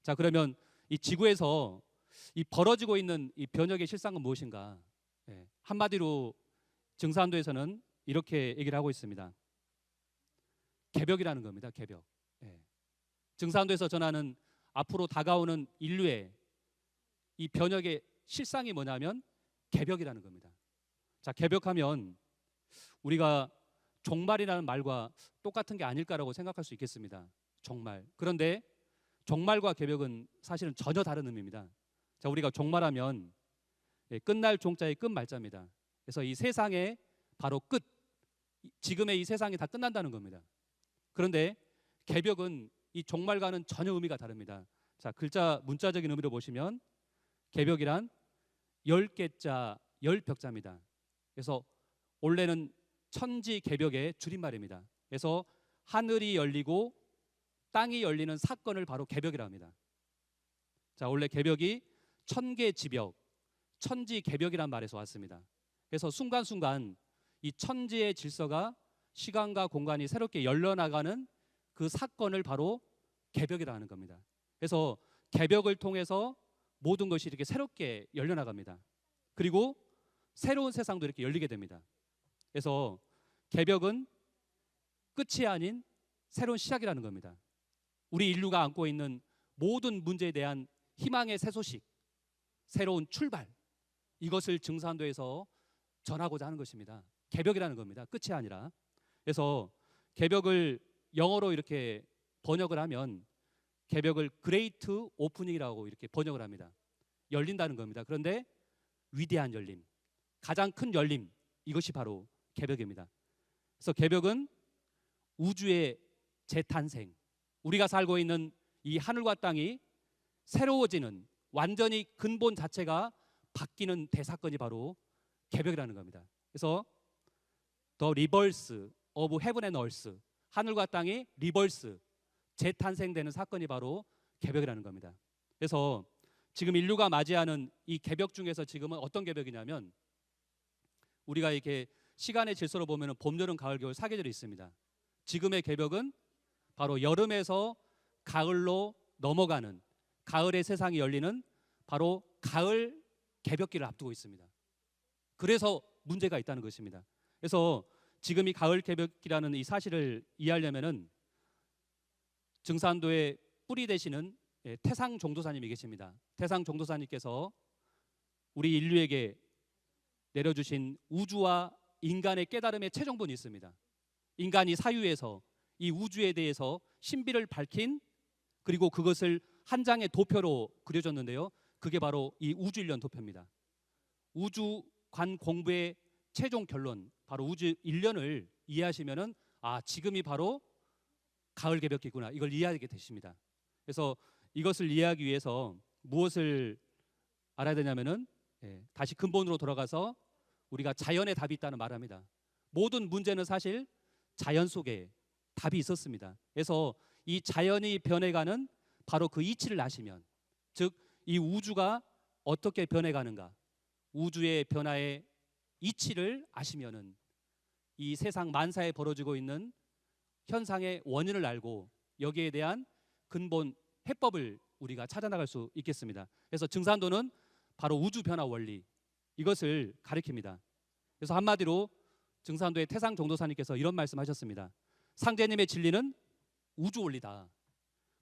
자, 그러면 이 지구에서 이 벌어지고 있는 이 변혁의 실상은 무엇인가? 한마디로 증산도에서는 이렇게 얘기를 하고 있습니다. 개벽이라는 겁니다. 개벽. 증산도에서 전하는 앞으로 다가오는 인류의 이 변혁의 실상이 뭐냐면 개벽이라는 겁니다. 자, 개벽하면 우리가 종말이라는 말과 똑같은 게 아닐까라고 생각할 수 있겠습니다. 종말. 그런데 종말과 개벽은 사실은 전혀 다른 의미입니다. 자, 우리가 종말하면 끝날 종자의 끝 말자입니다. 그래서 이 세상의 바로 끝, 지금의 이 세상이 다 끝난다는 겁니다. 그런데 개벽은 이 종말과는 전혀 의미가 다릅니다. 자, 글자 문자적인 의미로 보시면 개벽이란 10개자 10벽자입니다. 그래서 원래는 천지 개벽의 줄임말입니다. 그래서 하늘이 열리고 땅이 열리는 사건을 바로 개벽이라 합니다. 자, 원래 개벽이 천개지벽, 천지 개벽이란 말에서 왔습니다. 그래서 순간순간 이 천지의 질서가 시간과 공간이 새롭게 열려나가는 그 사건을 바로 개벽이라 하는 겁니다. 그래서 개벽을 통해서 모든 것이 이렇게 새롭게 열려나갑니다. 그리고 새로운 세상도 이렇게 열리게 됩니다. 그래서 개벽은 끝이 아닌 새로운 시작이라는 겁니다. 우리 인류가 안고 있는 모든 문제에 대한 희망의 새 소식, 새로운 출발, 이것을 증산도에서 전하고자 하는 것입니다. 개벽이라는 겁니다. 끝이 아니라. 그래서 개벽을 영어로 이렇게 번역을 하면 개벽을 그레이트 오프닝이라고 이렇게 번역을 합니다. 열린다는 겁니다. 그런데 위대한 열림, 가장 큰 열림, 이것이 바로 개벽입니다. 그래서 개벽은 우주의 재탄생, 우리가 살고 있는 이 하늘과 땅이 새로워지는, 완전히 근본 자체가 바뀌는 대사건이 바로 개벽이라는 겁니다. 그래서 The Rebirth of Heaven and Earth, 하늘과 땅이 리버스, 재탄생되는 사건이 바로 개벽이라는 겁니다. 그래서 지금 인류가 맞이하는 이 개벽 중에서 지금은 어떤 개벽이냐면, 우리가 이렇게 시간의 질서로 보면 봄, 여름, 가을, 겨울 4계절이 있습니다. 지금의 개벽은 바로 여름에서 가을로 넘어가는, 가을의 세상이 열리는 바로 가을 개벽기를 앞두고 있습니다. 그래서 문제가 있다는 것입니다. 그래서 지금 이 가을 개벽기라는 이 사실을 이해하려면은 증산도의 뿌리 되시는 태상 종도사님이 계십니다. 태상 종도사님께서 우리 인류에게 내려주신 우주와 인간의 깨달음의 최종본이 있습니다. 인간이 사유에서 이 우주에 대해서 신비를 밝힌, 그리고 그것을 한 장의 도표로 그려줬는데요. 그게 바로 이 우주일련 도표입니다. 우주관 공부의 최종 결론, 바로 우주일련을 이해하시면은 지금이 바로 가을 개벽기구나, 이걸 이해하게 되십니다. 그래서 이것을 이해하기 위해서 무엇을 알아야 되냐면은 다시 근본으로 돌아가서 우리가 자연의 답이 있다는 말합니다. 모든 문제는 사실 자연 속에 답이 있었습니다. 그래서 이 자연이 변해가는 바로 그 이치를 아시면, 즉 이 우주가 어떻게 변해가는가, 우주의 변화의 이치를 아시면은 이 세상 만사에 벌어지고 있는 현상의 원인을 알고 여기에 대한 근본 해법을 우리가 찾아나갈 수 있겠습니다. 그래서 증산도는 바로 우주 변화 원리, 이것을 가리킵니다. 그래서 한마디로 증산도의 태상 종도사님께서 이런 말씀하셨습니다. 상제님의 진리는 우주 원리다.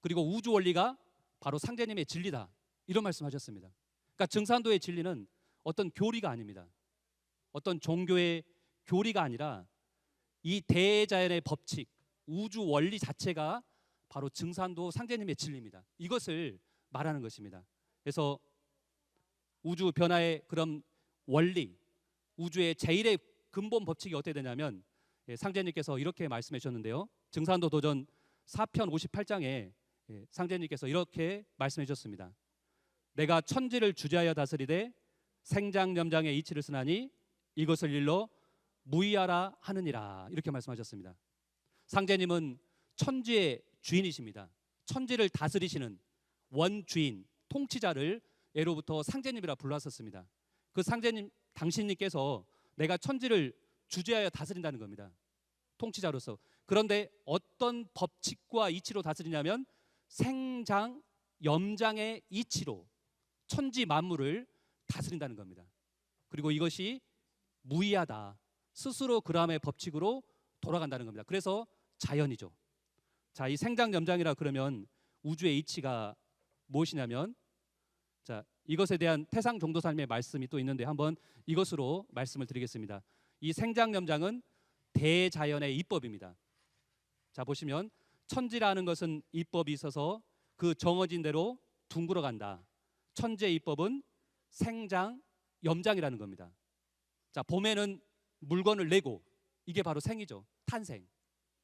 그리고 우주 원리가 바로 상제님의 진리다. 이런 말씀하셨습니다. 그러니까 증산도의 진리는 어떤 교리가 아닙니다. 어떤 종교의 교리가 아니라 이 대자연의 법칙, 우주 원리 자체가 바로 증산도 상제님의 진리입니다. 이것을 말하는 것입니다. 그래서 우주 변화의 그런 원리, 우주의 제일의 근본 법칙이 어떻게 되냐면, 상제님께서 이렇게 말씀해 주셨는데요. 증산도 도전 4편 58장에 상제님께서 이렇게 말씀해 주셨습니다. 내가 천지를 주재하여 다스리되 생장염장의 이치를 쓰나니 이것을 일러 무의하라 하느니라, 이렇게 말씀하셨습니다. 상제님은 천지의 주인이십니다. 천지를 다스리시는 원주인, 통치자를 예로부터 상제님이라 불렀었습니다. 그 상제님, 당신님께서 내가 천지를 주재하여 다스린다는 겁니다. 통치자로서. 그런데 어떤 법칙과 이치로 다스리냐면 생장 염장의 이치로 천지 만물을 다스린다는 겁니다. 그리고 이것이 무의하다. 스스로 그람의 법칙으로 돌아간다는 겁니다. 그래서 자연이죠. 자, 이 생장염장이라 그러면 우주의 이치가 무엇이냐면, 자, 이것에 대한 태상종도사님의 말씀이 또 있는데 한번 이것으로 말씀을 드리겠습니다. 이 생장염장은 대자연의 이법입니다. 자, 보시면 천지라는 것은 이법이 있어서 그 정해진 대로 둥글어 간다. 천지의 이법은 생장염장이라는 겁니다. 자, 봄에는 물건을 내고, 이게 바로 생이죠. 탄생.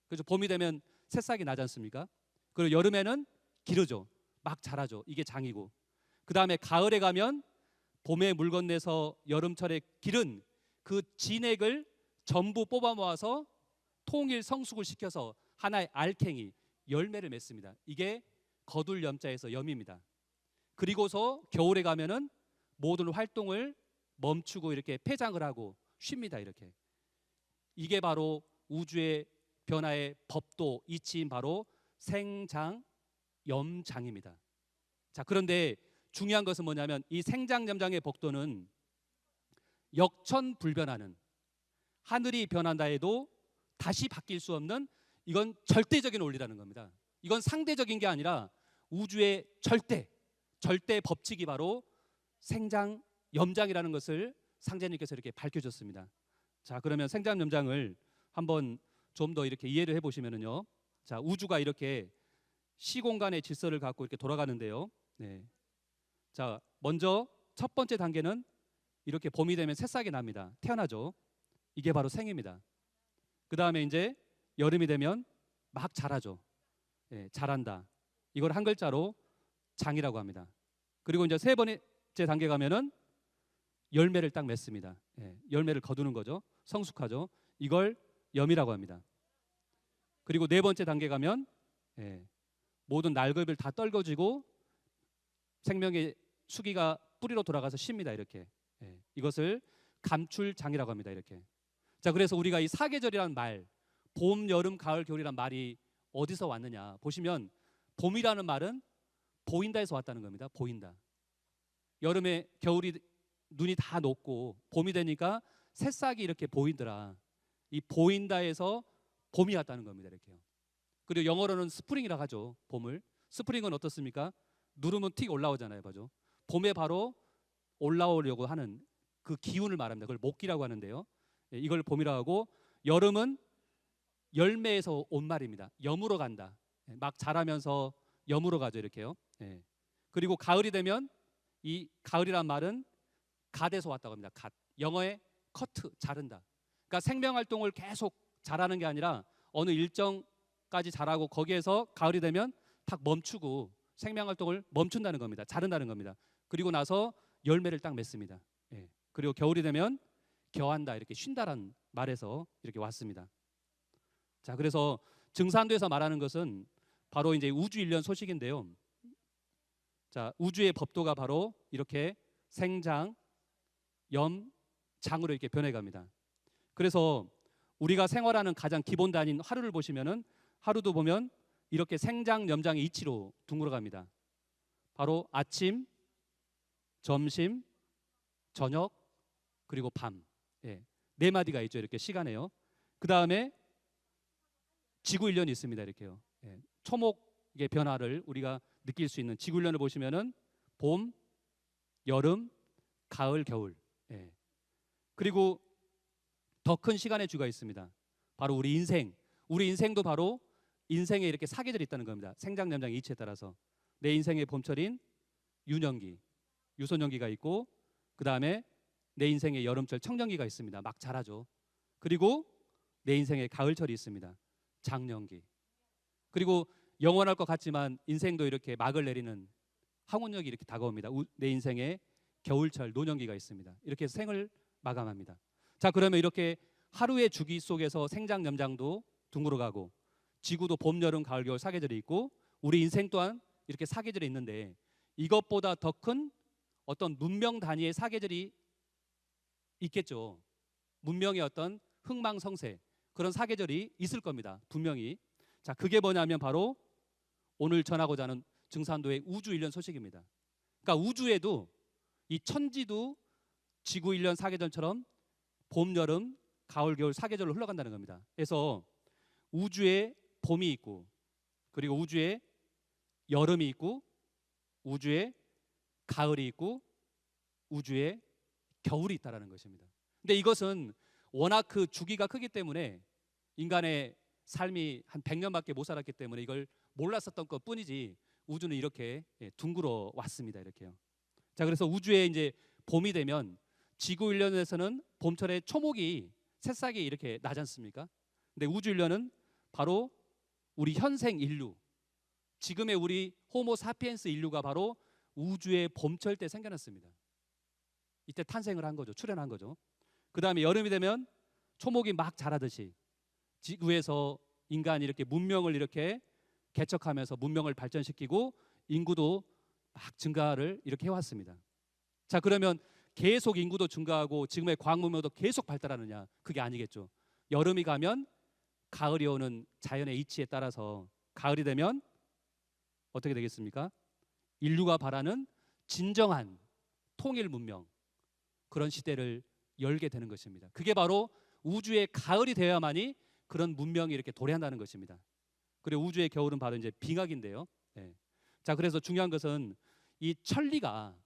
그래서 봄이 되면 새싹이 나지 않습니까? 그리고 여름에는 기르죠. 막 자라죠. 이게 장이고, 그 다음에 가을에 가면 봄에 물건 내서 여름철에 기른 그 진액을 전부 뽑아 모아서 통일 성숙을 시켜서 하나의 알갱이 열매를 맺습니다. 이게 거둘 염자에서 염입니다. 그리고서 겨울에 가면은 모든 활동을 멈추고 이렇게 폐장을 하고 쉽니다. 이렇게. 이게 바로 우주의 변화의 법도 이치인 바로 생장염장입니다. 자, 그런데 중요한 것은 뭐냐면 이 생장염장의 법도는 역천불변하는, 하늘이 변한다 해도 다시 바뀔 수 없는, 이건 절대적인 원리라는 겁니다. 이건 상대적인 게 아니라 우주의 절대 법칙이 바로 생장염장이라는 것을 상제님께서 이렇게 밝혀줬습니다. 자, 그러면 생장염장을 한번 좀 더 이렇게 이해를 해보시면은요. 자, 우주가 이렇게 시공간의 질서를 갖고 이렇게 돌아가는데요. 네. 자, 먼저 첫 번째 단계는 이렇게 봄이 되면 새싹이 납니다. 태어나죠. 이게 바로 생입니다. 그 다음에 이제 여름이 되면 막 자라죠. 예, 자란다. 이걸 한 글자로 장이라고 합니다. 그리고 이제 세 번째 단계 가면은 열매를 딱 맺습니다. 예, 열매를 거두는 거죠. 성숙하죠. 이걸 염이라고 합니다. 그리고 네 번째 단계 가면 모든 날급을 다 떨궈지고 생명의 수기가 뿌리로 돌아가서 쉽니다. 이렇게. 이것을 감출장이라고 합니다. 이렇게. 자, 그래서 우리가 이 사계절이라는 말, 봄, 여름, 가을, 겨울이라는 말이 어디서 왔느냐 보시면 봄이라는 말은 보인다에서 왔다는 겁니다. 보인다. 여름에 겨울이 눈이 다 녹고 봄이 되니까 새싹이 이렇게 보이더라. 이 보인다에서 봄이 왔다는 겁니다. 이렇게요. 그리고 영어로는 스프링이라고 하죠. 봄을. 스프링은 어떻습니까? 누르면 틱 올라오잖아요. 봐죠. 봄에 바로 올라오려고 하는 그 기운을 말합니다. 그걸 목기라고 하는데요. 이걸 봄이라고 하고, 여름은 열매에서 온 말입니다. 염으로 간다. 막 자라면서 염으로 가죠. 이렇게요. 그리고 가을이 되면 이 가을이란 말은 갓에서 왔다고 합니다. 갓. 영어의 커트, 자른다. 그러니까 생명 활동을 계속 자라는 게 아니라 어느 일정까지 자라고 거기에서 가을이 되면 딱 멈추고 생명 활동을 멈춘다는 겁니다. 자른다는 겁니다. 그리고 나서 열매를 딱 맺습니다. 그리고 겨울이 되면 겨한다, 이렇게 쉰다라는 말에서 이렇게 왔습니다. 자, 그래서 증산도에서 말하는 것은 바로 이제 우주 일련 소식인데요. 자, 우주의 법도가 바로 이렇게 생장, 염, 장으로 이렇게 변해갑니다. 그래서 우리가 생활하는 가장 기본 단위인 하루를 보시면은 하루도 보면 이렇게 생장, 염장의 이치로 둥글어갑니다. 바로 아침, 점심, 저녁, 그리고 밤. 네 마디가 있죠. 이렇게 시간에요. 그 다음에 지구 일련이 있습니다. 이렇게요. 초목의 변화를 우리가 느낄 수 있는 지구 일련을 보시면은 봄, 여름, 가을, 겨울. 그리고 더 큰 시간의 주가 있습니다. 바로 우리 인생. 우리 인생도 바로 인생에 이렇게 사계절이 있다는 겁니다. 생장, 염장, 이치에 따라서 내 인생의 봄철인 유년기, 유소년기가 있고, 그 다음에 내 인생의 여름철 청년기가 있습니다. 막 자라죠. 그리고 내 인생의 가을철이 있습니다. 장년기. 그리고 영원할 것 같지만 인생도 이렇게 막을 내리는 황혼역이 이렇게 다가옵니다. 내 인생의 겨울철, 노년기가 있습니다. 이렇게 해서 생을 마감합니다. 자, 그러면 이렇게 하루의 주기 속에서 생장, 염장도 둥글어가고, 지구도 봄, 여름, 가을, 겨울 사계절이 있고, 우리 인생 또한 이렇게 사계절이 있는데, 이것보다 더 큰 어떤 문명 단위의 사계절이 있겠죠. 문명의 어떤 흥망성쇠, 그런 사계절이 있을 겁니다. 분명히. 자, 그게 뭐냐면 바로 오늘 전하고자 하는 증산도의 우주 1년 소식입니다. 그러니까 우주에도 이 천지도 지구 1년 사계절처럼 봄, 여름, 가을, 겨울 사계절로 흘러간다는 겁니다. 그래서 우주에 봄이 있고, 그리고 우주에 여름이 있고, 우주에 가을이 있고, 우주에 겨울이 있다라는 것입니다. 근데 이것은 워낙 그 주기가 크기 때문에 인간의 삶이 한 100년밖에 못 살았기 때문에 이걸 몰랐었던 것뿐이지, 우주는 이렇게 둥글어 왔습니다. 이렇게요. 자, 그래서 우주에 이제 봄이 되면 지구 1년에서는 봄철에 초목이 새싹이 이렇게 나지 않습니까? 근데 우주 1년은 바로 우리 현생 인류, 지금의 우리 호모 사피엔스 인류가 바로 우주의 봄철 때 생겨났습니다. 이때 탄생을 한 거죠. 출현한 거죠. 그 다음에 여름이 되면 초목이 막 자라듯이 지구에서 인간이 이렇게 문명을 이렇게 개척하면서 문명을 발전시키고 인구도 막 증가를 이렇게 해왔습니다. 자, 그러면 계속 인구도 증가하고 지금의 과학 문명도 계속 발달하느냐? 그게 아니겠죠. 여름이 가면 가을이 오는 자연의 이치에 따라서 가을이 되면 어떻게 되겠습니까? 인류가 바라는 진정한 통일 문명, 그런 시대를 열게 되는 것입니다. 그게 바로 우주의 가을이 되어야만이 그런 문명이 이렇게 도래한다는 것입니다. 그리고 우주의 겨울은 바로 이제 빙하기인데요. 네. 자, 그래서 중요한 것은 이 천리가,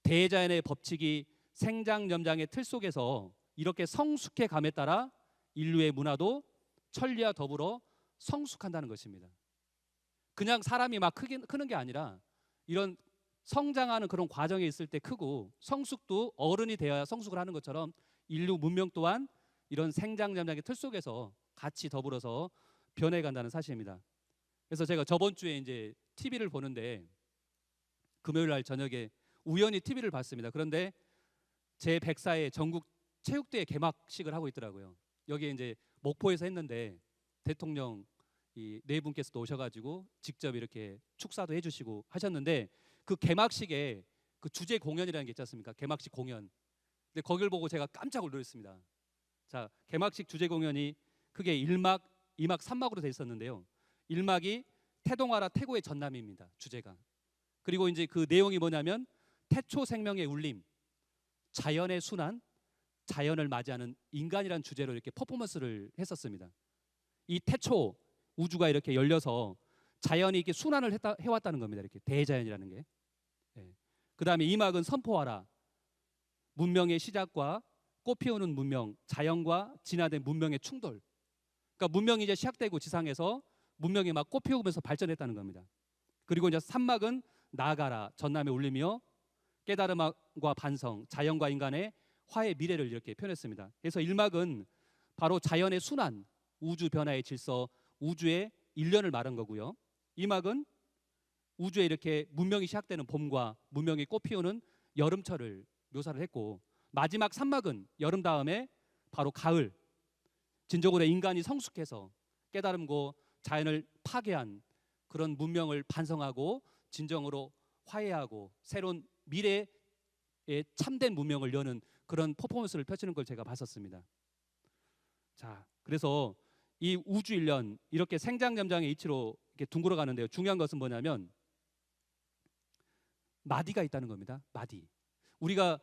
대자연의 법칙이 생장염장의 틀 속에서 이렇게 성숙해 감에 따라 인류의 문화도 천리와 더불어 성숙한다는 것입니다. 그냥 사람이 막 크는 게 아니라 이런 성장하는 그런 과정에 있을 때 크고, 성숙도 어른이 되어야 성숙을 하는 것처럼 인류 문명 또한 이런 생장염장의 틀 속에서 같이 더불어서 변해간다는 사실입니다. 그래서 제가 저번 주에 이제 TV를 보는데 금요일 날 저녁에 우연히 TV를 봤습니다. 그런데 제 104회 전국 체육대회 개막식을 하고 있더라고요. 여기에 이제 목포에서 했는데 대통령 이 네 분께서도 오셔가지고 직접 이렇게 축사도 해주시고 하셨는데, 그 개막식에 그 주제 공연이라는 게 있지 않습니까? 개막식 공연. 근데 거기를 보고 제가 깜짝 놀랐습니다. 자, 개막식 주제 공연이 크게 1막, 2막, 3막으로 돼 있었는데요. 1막이 태동하라 태고의 전남입니다. 주제가. 그리고 이제 그 내용이 뭐냐면 태초 생명의 울림, 자연의 순환, 자연을 맞이하는 인간이라는 주제로 이렇게 퍼포먼스를 했었습니다. 이 태초, 우주가 이렇게 열려서 자연이 이렇게 순환을 해왔다는 겁니다. 이렇게 대자연이라는 게. 그 다음에 2막은 선포하라, 문명의 시작과 꽃피우는 문명, 자연과 진화된 문명의 충돌. 그러니까 문명이 이제 시작되고 지상에서 문명이 막 꽃피우면서 발전했다는 겁니다. 그리고 이제 3막은 나아가라, 전남의 울림이요, 깨달음과 반성, 자연과 인간의 화의 미래를 이렇게 표현했습니다. 그래서 1막은 바로 자연의 순환, 우주 변화의 질서, 우주의 일련을 말한 거고요. 2막은 우주에 이렇게 문명이 시작되는 봄과 문명이 꽃피우는 여름철을 묘사를 했고, 마지막 3막은 여름 다음에 바로 가을, 진정으로 인간이 성숙해서 깨달음고 자연을 파괴한 그런 문명을 반성하고 진정으로 화해하고 새로운 미래의 참된 문명을 여는 그런 퍼포먼스를 펼치는 걸 제가 봤었습니다. 자, 그래서 이 우주 일년 이렇게 생장염장의 이치로 이렇게 둥글어 가는데요. 중요한 것은 뭐냐면 마디가 있다는 겁니다. 마디. 우리가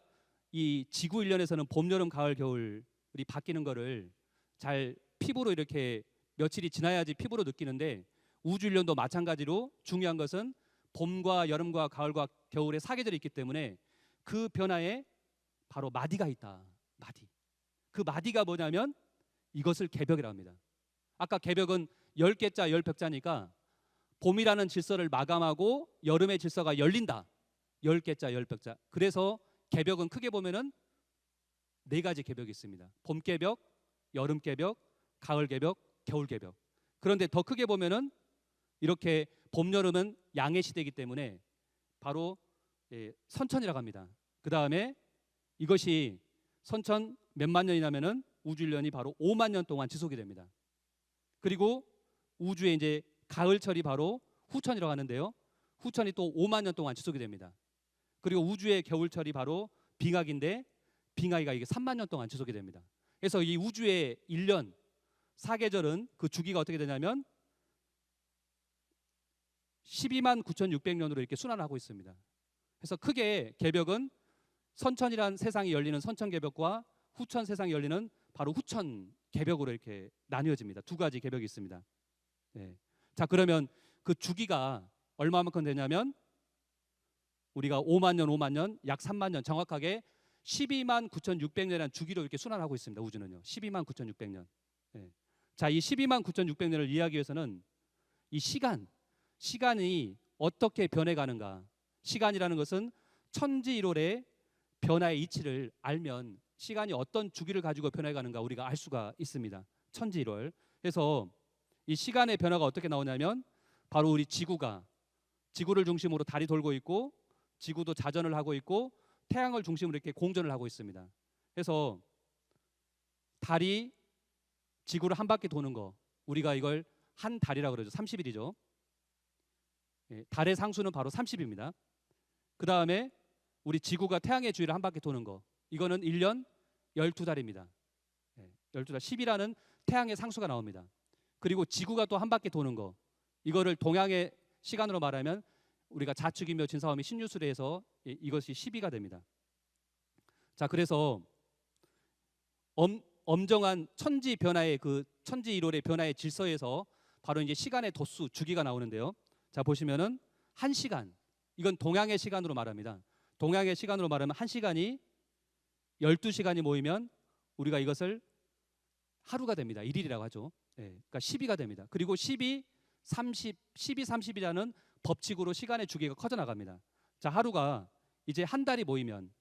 이 지구 일년에서는 봄, 여름, 가을, 겨울이 바뀌는 거를 잘 피부로 이렇게 며칠이 지나야지 피부로 느끼는데, 우주 일년도 마찬가지로 중요한 것은 봄과 여름과 가을과 겨울의 사계절이 있기 때문에 그 변화에 바로 마디가 있다. 마디. 그 마디가 뭐냐면 이것을 개벽이라고 합니다. 아까 개벽은 10개자 10벽자니까 봄이라는 질서를 마감하고 여름의 질서가 열린다. 10개자 10벽자. 그래서 개벽은 크게 보면은 4가지 개벽이 있습니다. 봄 개벽, 여름 개벽, 가을 개벽, 겨울 개벽. 그런데 더 크게 보면은 이렇게 봄, 여름은 양의 시대이기 때문에 바로 선천이라고 합니다. 그 다음에 이것이 선천 몇만 년이냐면은 우주 1년이 바로 5만 년 동안 지속이 됩니다. 그리고 우주의 이제 가을철이 바로 후천이라고 하는데요. 후천이 또 5만 년 동안 지속이 됩니다. 그리고 우주의 겨울철이 바로 빙하기인데 빙하기가 이게 3만 년 동안 지속이 됩니다. 그래서 이 우주의 1년 사계절은 그 주기가 어떻게 되냐면 12만 9,600년으로 이렇게 순환하고 있습니다. 그래서 크게 개벽은 선천이란 세상이 열리는 선천 개벽과 후천 세상이 열리는 바로 후천 개벽으로 이렇게 나뉘어집니다. 두 가지 개벽이 있습니다. 네. 자, 그러면 그 주기가 얼마만큼 되냐면 우리가 5만 년, 5만 년, 약 3만 년, 정확하게 12만 9,600년이라는 주기로 이렇게 순환하고 있습니다. 우주는요. 12만 9,600년. 네. 자, 이 12만 9,600년을 이해하기 위해서는 이 시간이 어떻게 변해가는가. 시간이라는 것은 천지일월의 변화의 이치를 알면 시간이 어떤 주기를 가지고 변해가는가 우리가 알 수가 있습니다. 천지일월. 그래서 이 시간의 변화가 어떻게 나오냐면 바로 우리 지구를 중심으로 달이 돌고 있고 지구도 자전을 하고 있고 태양을 중심으로 이렇게 공전을 하고 있습니다. 그래서 달이 지구를 한 바퀴 도는 거 우리가 이걸 한 달이라고 그러죠. 30일이죠. 달의 상수는 바로 30입니다. 그 다음에 우리 지구가 태양의 주위를 한 바퀴 도는 거 이거는 1년 12달입니다. 12달 10이라는 태양의 상수가 나옵니다. 그리고 지구가 또 한 바퀴 도는 거 이거를 동양의 시간으로 말하면 우리가 자축이며 진사오미 신유술에 해서 이것이 12가 됩니다. 자, 그래서 엄정한 천지 변화의 그 천지 일월의 변화의 질서에서 바로 이제 시간의 도수 주기가 나오는데요. 자, 보시면은 1시간 이건 동양의 시간으로 말합니다. 동양의 시간으로 말하면 1시간이 12시간이 모이면 우리가 이것을 하루가 됩니다. 1일이라고 하죠. 그러니까 12가 됩니다. 그리고 12, 30이라는 법칙으로 시간의 주기가 커져 나갑니다. 자, 하루가 이제 한 달이 모이면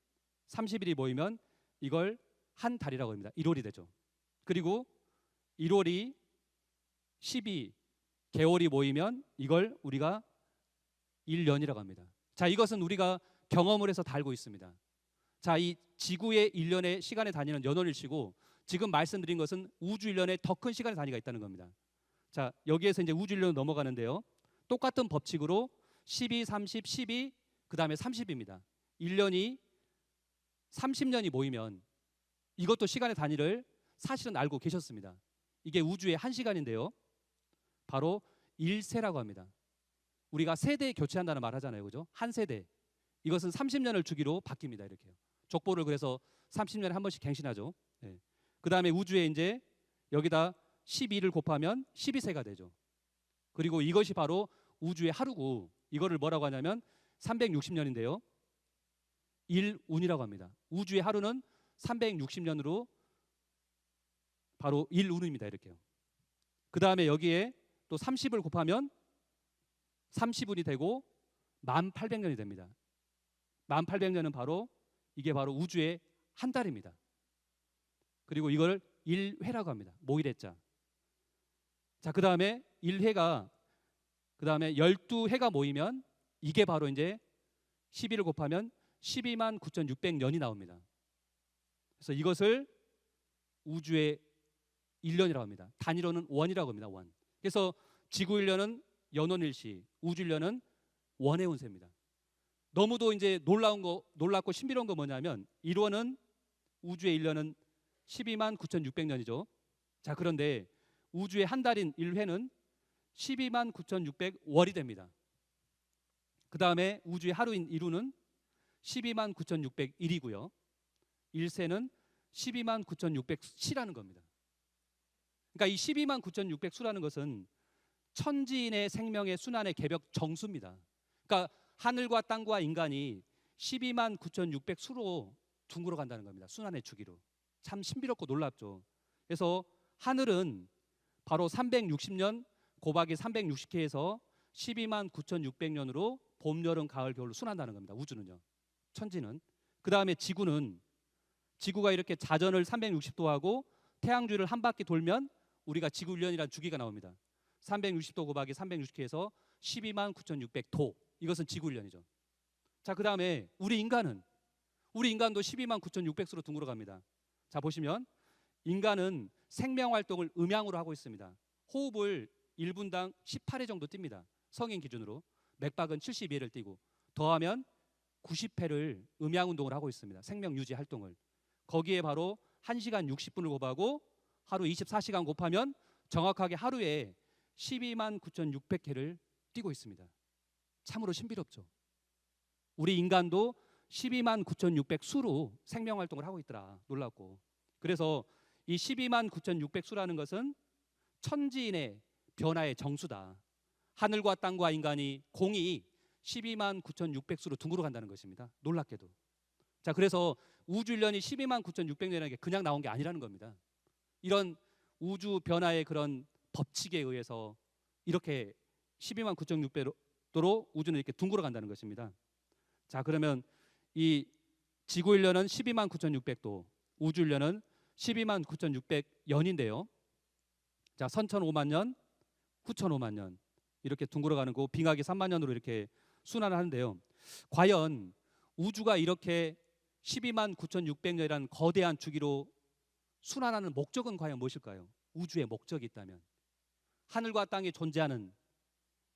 30일이 모이면 이걸 한 달이라고 합니다. 1월이 되죠. 그리고 1월이 12개월이 모이면 이걸 우리가 1년이라고 합니다. 자, 이것은 우리가 경험을 해서 다 알고 있습니다. 자, 이 지구의 1년의 시간의 단위는 연원일치고 지금 말씀드린 것은 우주 1년의 더 큰 시간의 단위가 있다는 겁니다. 자, 여기에서 이제 우주 1년 넘어가는데요. 똑같은 법칙으로 12, 30, 12, 그 다음에 30입니다. 1년이 30년이 모이면 이것도 시간의 단위를 사실은 알고 계셨습니다. 이게 우주의 1시간인데요. 바로 1세라고 합니다. 우리가 세대 교체한다는 말 하잖아요. 그죠? 한 세대. 이것은 30년을 주기로 바뀝니다. 이렇게요. 족보를 그래서 30년에 한 번씩 갱신하죠. 그 다음에 우주에 이제 여기다 12를 곱하면 12세가 되죠. 그리고 이것이 바로 우주의 하루고 이거를 뭐라고 하냐면 360년인데요. 1운이라고 합니다. 우주의 하루는 360년으로 바로 1운입니다. 이렇게요. 그 다음에 여기에 또 30을 곱하면 30운이 되고 1800년이 됩니다. 1800년은 바로 이게 바로 우주의 한 달입니다. 그리고 이걸 1회라고 합니다. 모일해자. 자, 그 다음에 1회가 그 다음에 12회가 모이면 이게 바로 이제 12를 곱하면 12만 9,600년이 나옵니다. 그래서 이것을 우주의 1년이라고 합니다. 단위로는 원이라고 합니다. 원. 그래서 지구 1년은 연원일시, 우주 1년은 원의 운세입니다. 너무도 이제 놀랍고 신비로운 거 뭐냐면 1원은 우주의 1년은 12만 9,600년이죠. 자, 그런데 우주의 한 달인 1회는 12만 9,600월이 됩니다. 그 다음에 우주의 하루인 1우는 12만 9,601이고요. 1세는 12만 9,600시라는 겁니다. 그러니까 이 12만 9,600수라는 것은 천지인의 생명의 순환의 개벽 정수입니다. 그러니까 하늘과 땅과 인간이 12만 9,600수로 둥글어 간다는 겁니다. 순환의 주기로. 참 신비롭고 놀랍죠. 그래서 하늘은 바로 360년 곱하기 360회에서 12만 9,600년으로 봄, 여름, 가을, 겨울로 순환한다는 겁니다. 우주는요. 천지는. 그 다음에 지구가 이렇게 자전을 360도 하고 태양주를 한 바퀴 돌면 우리가 지구 1년이라는 주기가 나옵니다. 360도 곱하기 360회에서 12만 9,600도. 이것은 지구 1년이죠. 자, 그 다음에 우리 인간도 12만 9,600수로 둥글어 갑니다. 자, 보시면 인간은 생명 활동을 음양으로 하고 있습니다. 호흡을 1분당 18회 정도 띱니다. 성인 기준으로. 맥박은 72회를 띄고 더하면 90회를 음양 운동을 하고 있습니다. 생명 유지 활동을. 거기에 바로 1시간 60분을 곱하고 하루 24시간 곱하면 정확하게 하루에 12만 9,600회를 뛰고 있습니다. 참으로 신비롭죠. 우리 인간도 12만 9,600 수로 생명 활동을 하고 있더라. 놀랍고. 그래서 이 12만 9,600 수라는 것은 천지인의 변화의 정수다. 하늘과 땅과 인간이 공이 12만 9,600 수로 둥그러 간다는 것입니다. 놀랍게도. 자, 그래서 우주 1년이 12만 9,600년이라는 게 그냥 나온 게 아니라는 겁니다. 이런 우주 변화의 그런 법칙에 의해서 이렇게 12만 9,600도로 우주는 이렇게 둥그러 간다는 것입니다. 자, 그러면 이 지구 1년은 12만 9,600도, 우주 1년은 12만 9,600년인데요. 자, 선천 5만 년, 후천 5만 년 이렇게 둥그러 가는 거 빙하기 3만 년으로 이렇게 순환을 하는데요. 과연 우주가 이렇게 12만 9,600년이라는 거대한 주기로 순환하는 목적은 과연 무엇일까요? 우주의 목적이 있다면 하늘과 땅에 존재하는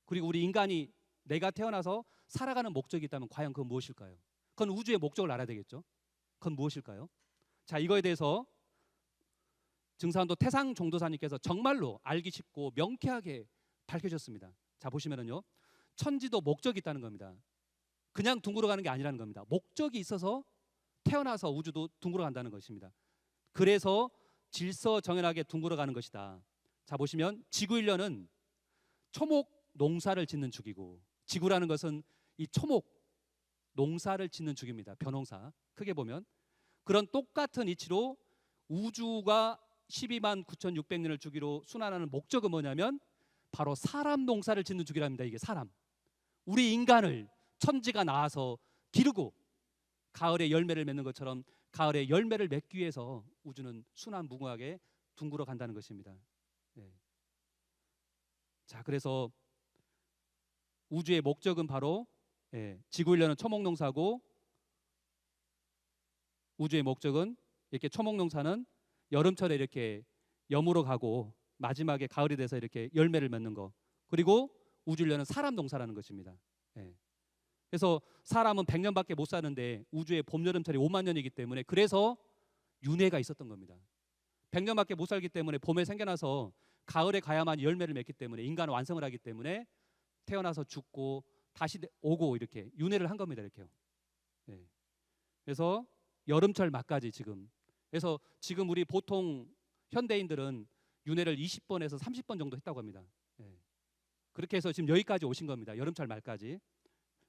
그리고 우리 인간이 내가 태어나서 살아가는 목적이 있다면 과연 그건 무엇일까요? 그건 우주의 목적을 알아야 되겠죠. 그건 무엇일까요? 자, 이거에 대해서 증산도 태상 종도사님께서 정말로 알기 쉽고 명쾌하게 밝혀졌습니다. 자, 보시면은요, 천지도 목적이 있다는 겁니다. 그냥 둥그러 가는 게 아니라는 겁니다. 목적이 있어서 태어나서 우주도 둥그러 간다는 것입니다. 그래서 질서정연하게 둥그러 가는 것이다. 자, 보시면 지구 1년은 초목 농사를 짓는 주기고, 지구라는 것은 이 초목 농사를 짓는 주기입니다. 벼농사. 크게 보면 그런 똑같은 이치로 우주가 12만 9,600년을 주기로 순환하는 목적은 뭐냐면 바로 사람 농사를 짓는 주기랍니다. 이게 사람. 우리 인간을 천지가 낳아서 기르고 가을에 열매를 맺는 것처럼 가을에 열매를 맺기 위해서 우주는 순환무궁하게 둥그러 간다는 것입니다. 네. 자, 그래서 우주의 목적은 바로 지구 1년은 초목농사고 우주의 목적은 이렇게 초목농사는 여름철에 이렇게 여물어 가고 마지막에 가을이 돼서 이렇게 열매를 맺는 거. 그리고 우주 1년은 사람 농사라는 것입니다. 그래서 사람은 100년밖에 못 사는데 우주의 봄, 여름철이 5만 년이기 때문에 그래서 윤회가 있었던 겁니다. 100년밖에 못 살기 때문에 봄에 생겨나서 가을에 가야만 열매를 맺기 때문에 인간은 완성을 하기 때문에 태어나서 죽고 다시 오고 이렇게 윤회를 한 겁니다. 이렇게요. 그래서 여름철 말까지 지금. 그래서 지금 우리 보통 현대인들은 윤회를 20번에서 30번 정도 했다고 합니다. 그렇게 해서 지금 여기까지 오신 겁니다. 여름철 말까지.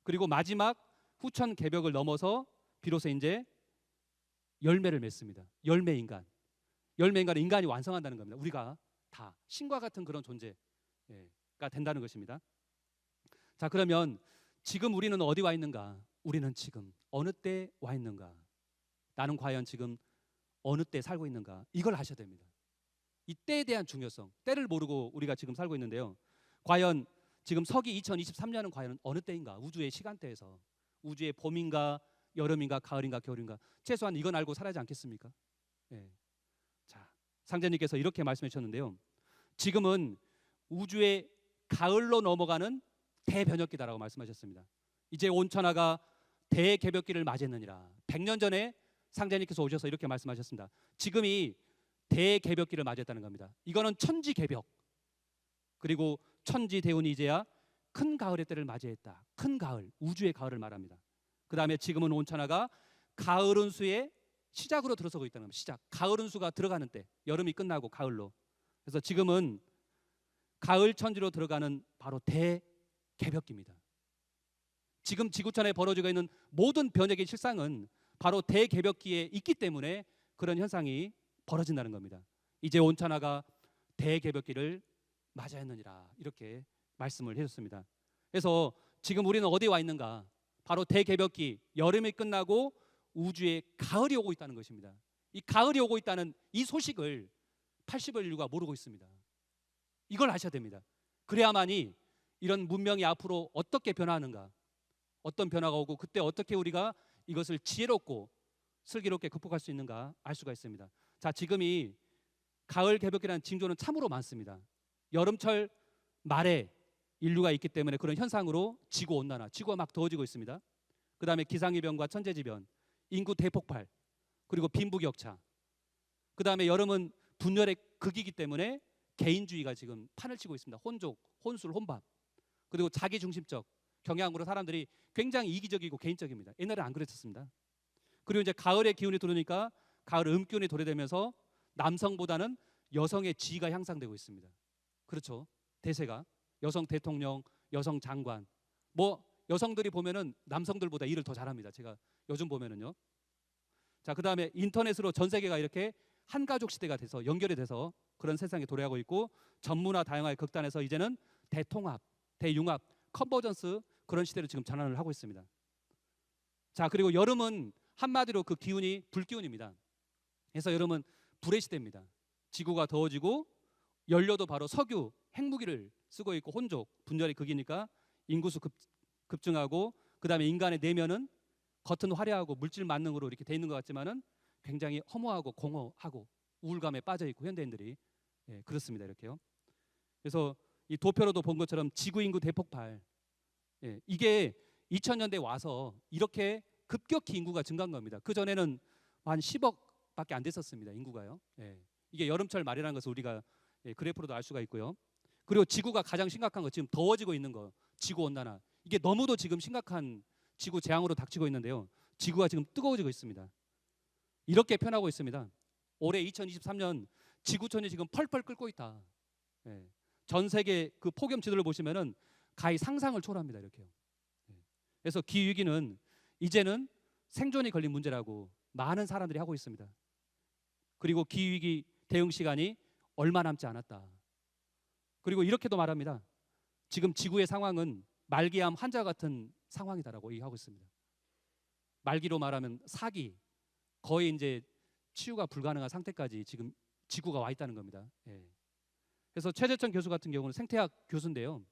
그리고 마지막 후천 개벽을 넘어서 비로소 이제 열매를 맺습니다. 열매 인간. 열매 인간은 인간이 완성한다는 겁니다. 우리가 다 신과 같은 그런 존재가 된다는 것입니다. 자, 그러면 지금 우리는 어디 와 있는가? 우리는 지금 어느 때 와 있는가? 나는 과연 지금 어느 때 살고 있는가? 이걸 아셔야 됩니다. 이 때에 대한 중요성, 때를 모르고 우리가 지금 살고 있는데요. 과연 지금 서기 2023년은 과연 어느 때인가? 우주의 시간대에서 우주의 봄인가, 여름인가, 가을인가, 겨울인가? 최소한 이건 알고 살아야지 않겠습니까? 자, 상제님께서 이렇게 말씀해 주셨는데요. 지금은 우주의 가을로 넘어가는 대변혁기다라고 말씀하셨습니다. 이제 온천하가 대개벽기를 맞이했느니라. 100년 전에 상제님께서 오셔서 이렇게 말씀하셨습니다. 지금이 대개벽기를 맞이했다는 겁니다. 이거는 천지개벽. 그리고 천지대운이 이제야 큰 가을의 때를 맞이했다. 큰 가을, 우주의 가을을 말합니다. 그 다음에 지금은 온천하가 가을 운수의 시작으로 들어서고 있다는 겁니다. 시작. 가을 운수가 들어가는 때, 여름이 끝나고 가을로. 그래서 지금은 가을 천지로 들어가는 바로 대개벽기입니다. 지금 지구촌에 벌어지고 있는 모든 변혁의 실상은 바로 대개벽기에 있기 때문에 그런 현상이 벌어진다는 겁니다. 이제 온천하가 대개벽기를 맞이했느니라 이렇게 말씀을 해줬습니다. 그래서 지금 우리는 어디에 와 있는가? 바로 대개벽기, 여름이 끝나고 우주에 가을이 오고 있다는 것입니다. 이 가을이 오고 있다는 이 소식을 80여 인류가 모르고 있습니다. 이걸 아셔야 됩니다. 그래야만이 이런 문명이 앞으로 어떻게 변화하는가, 어떤 변화가 오고 그때 어떻게 우리가 이것을 지혜롭고 슬기롭게 극복할 수 있는가 알 수가 있습니다. 자, 지금 이 가을 개벽기라는 징조는 참으로 많습니다. 여름철 말에 인류가 있기 때문에 그런 현상으로 지구온난화, 지구가 막 더워지고 있습니다. 그 다음에 기상이변과 천재지변, 인구 대폭발, 그리고 빈부격차. 그 다음에 여름은 분열의 극이기 때문에 개인주의가 지금 판을 치고 있습니다. 혼족, 혼술, 혼밥. 그리고 자기중심적 경향으로 사람들이 굉장히 이기적이고 개인적입니다. 옛날에 안 그랬었습니다. 그리고 이제 가을의 기운이 들어오니까 가을 음기운이 도래되면서 남성보다는 여성의 지위가 향상되고 있습니다. 그렇죠. 대세가 여성 대통령, 여성 장관, 뭐 여성들이 보면은 남성들보다 일을 더 잘합니다. 제가 요즘 보면은요. 자, 그다음에 인터넷으로 전 세계가 이렇게 한 가족 시대가 돼서 연결이 돼서 그런 세상에 도래하고 있고, 전문화 다양화의 극단에서 이제는 대통합, 대융합, 컨버전스 그런 시대로 지금 전환을 하고 있습니다. 자, 그리고 여름은 한마디로 그 기운이 불기운입니다. 그래서 여름은 불의 시대입니다. 지구가 더워지고 연료도 바로 석유, 핵무기를 쓰고 있고 혼족, 분열의 극이니까 인구수 급증하고, 그다음에 인간의 내면은 겉은 화려하고 물질 만능으로 이렇게 돼 있는 것 같지만은 굉장히 허무하고 공허하고 우울감에 빠져 있고 현대인들이 그렇습니다. 이렇게요. 그래서 이 도표로도 본 것처럼 지구 인구 대폭발, 이게 2000년대 와서 이렇게 급격히 인구가 증가한 겁니다. 그 전에는 한 10억밖에 안 됐었습니다. 인구가요. 이게 여름철 말이라는 것을 우리가 그래프로도 알 수가 있고요. 그리고 지구가 가장 심각한 거 지금 더워지고 있는 거, 지구 온난화. 이게 너무도 지금 심각한 지구 재앙으로 닥치고 있는데요. 지구가 지금 뜨거워지고 있습니다. 이렇게 표현하고 있습니다. 올해 2023년 지구촌이 지금 펄펄 끓고 있다. 전 세계 그 폭염 지도를 보시면은 가히 상상을 초월합니다. 이렇게요. 그래서 기후 위기는 이제는 생존이 걸린 문제라고 많은 사람들이 하고 있습니다. 그리고 기후 위기 대응 시간이 얼마 남지 않았다. 그리고 이렇게도 말합니다. 지금 지구의 상황은 말기암 환자 같은 상황이다라고 얘기하고 있습니다. 말기로 말하면 사기, 거의 이제 치유가 불가능한 상태까지 지금 지구가 와 있다는 겁니다. 그래서 최재천 교수 같은 경우는 생태학 교수인데요.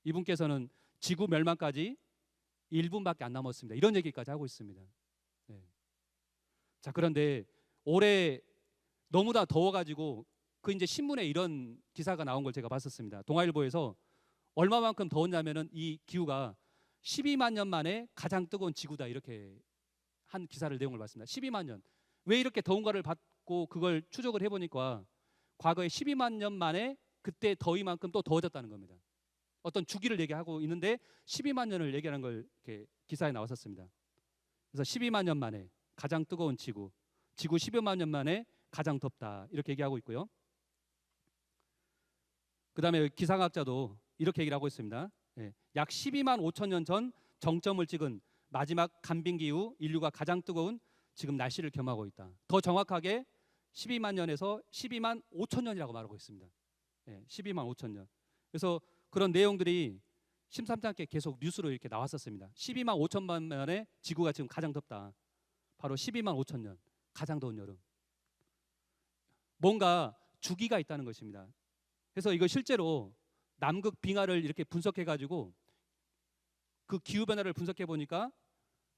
이분께서는 지구 멸망까지 1분밖에 안 남았습니다. 이런 얘기까지 하고 있습니다. 자, 그런데 올해 너무나 더워가지고 그 이제 신문에 이런 기사가 나온 걸 제가 봤었습니다. 동아일보에서 얼마만큼 더웠냐면은 이 기후가 12만 년 만에 가장 뜨거운 지구다, 이렇게 한 기사를 내용을 봤습니다. 12만 년. 왜 이렇게 더운가를 받고 그걸 추적을 해보니까 과거에 12만 년 만에 그때 더위만큼 또 더워졌다는 겁니다. 어떤 주기를 얘기하고 있는데 12만 년을 얘기하는 걸 이렇게 기사에 나왔었습니다. 그래서 12만 년 만에 가장 뜨거운 지구 12만 년 만에 가장 덥다, 이렇게 얘기하고 있고요. 그 다음에 기상학자도 이렇게 얘기를 하고 있습니다. 약 12만 5천 년 전 정점을 찍은 마지막 간빙기 이후 인류가 가장 뜨거운 지금 날씨를 경험하고 있다. 더 정확하게 12만 년에서 12만 5천 년이라고 말하고 있습니다. 12만 5천 년. 그래서 그런 내용들이 심상치 않게 계속 뉴스로 이렇게 나왔었습니다. 12만 5천만 년에 지구가 지금 가장 덥다. 바로 12만 5천 년 가장 더운 여름. 뭔가 주기가 있다는 것입니다. 그래서 이거 실제로 남극 빙하를 이렇게 분석해 가지고 그 기후 변화를 분석해 보니까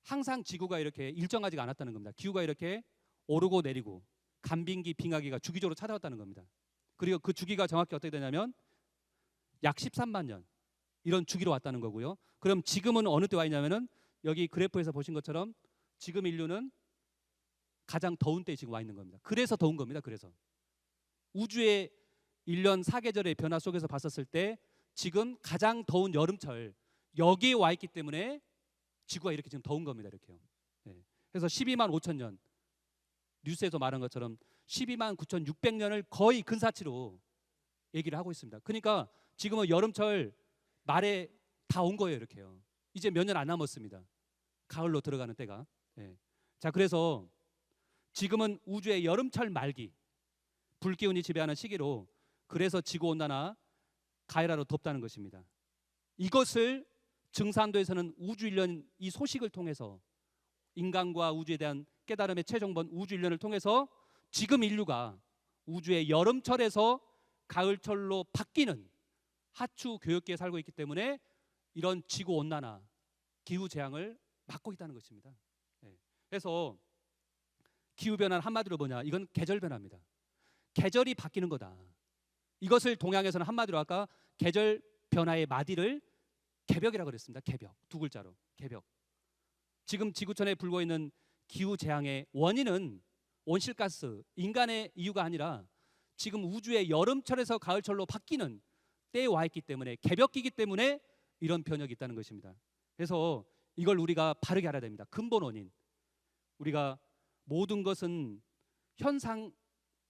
항상 지구가 이렇게 일정하지가 않았다는 겁니다. 기후가 이렇게 오르고 내리고 간빙기 빙하기가 주기적으로 찾아왔다는 겁니다. 그리고 그 주기가 정확히 어떻게 되냐면 약 13만 년 이런 주기로 왔다는 거고요. 그럼 지금은 어느 때 와 있냐면은 여기 그래프에서 보신 것처럼 지금 인류는 가장 더운 때에 지금 와 있는 겁니다. 그래서 더운 겁니다. 그래서 우주의 1년 4계절의 변화 속에서 봤었을 때 지금 가장 더운 여름철 여기에 와 있기 때문에 지구가 이렇게 지금 더운 겁니다. 이렇게요. 그래서 12만 5천 년 뉴스에서 말한 것처럼 12만 9,600년을 거의 근사치로 얘기를 하고 있습니다. 그러니까 지금은 여름철 말에 다 온 거예요. 이렇게요. 이제 몇 년 안 남았습니다. 가을로 들어가는 때가. 자, 그래서 지금은 우주의 여름철 말기, 불기운이 지배하는 시기로, 그래서 지구온난화 가열하로 덥다는 것입니다. 이것을 증산도에서는 우주 일련 이 소식을 통해서 인간과 우주에 대한 깨달음의 최종본 우주 일련을 통해서 지금 인류가 우주의 여름철에서 가을철로 바뀌는 하추 교역기에 살고 있기 때문에 이런 지구온난화, 기후재앙을 막고 있다는 것입니다. 그래서 기후변화는 한마디로 뭐냐, 이건 계절변화입니다. 계절이 바뀌는 거다. 이것을 동양에서는 한마디로 아까 계절 변화의 마디를 개벽이라고 그랬습니다. 개벽, 두 글자로 개벽. 지금 지구촌에 불고 있는 기후 재앙의 원인은 온실가스, 인간의 이유가 아니라 지금 우주의 여름철에서 가을철로 바뀌는 때에 와 있기 때문에, 개벽기이기 때문에 이런 변혁이 있다는 것입니다. 그래서 이걸 우리가 바르게 알아야 됩니다. 근본 원인. 우리가 모든 것은 현상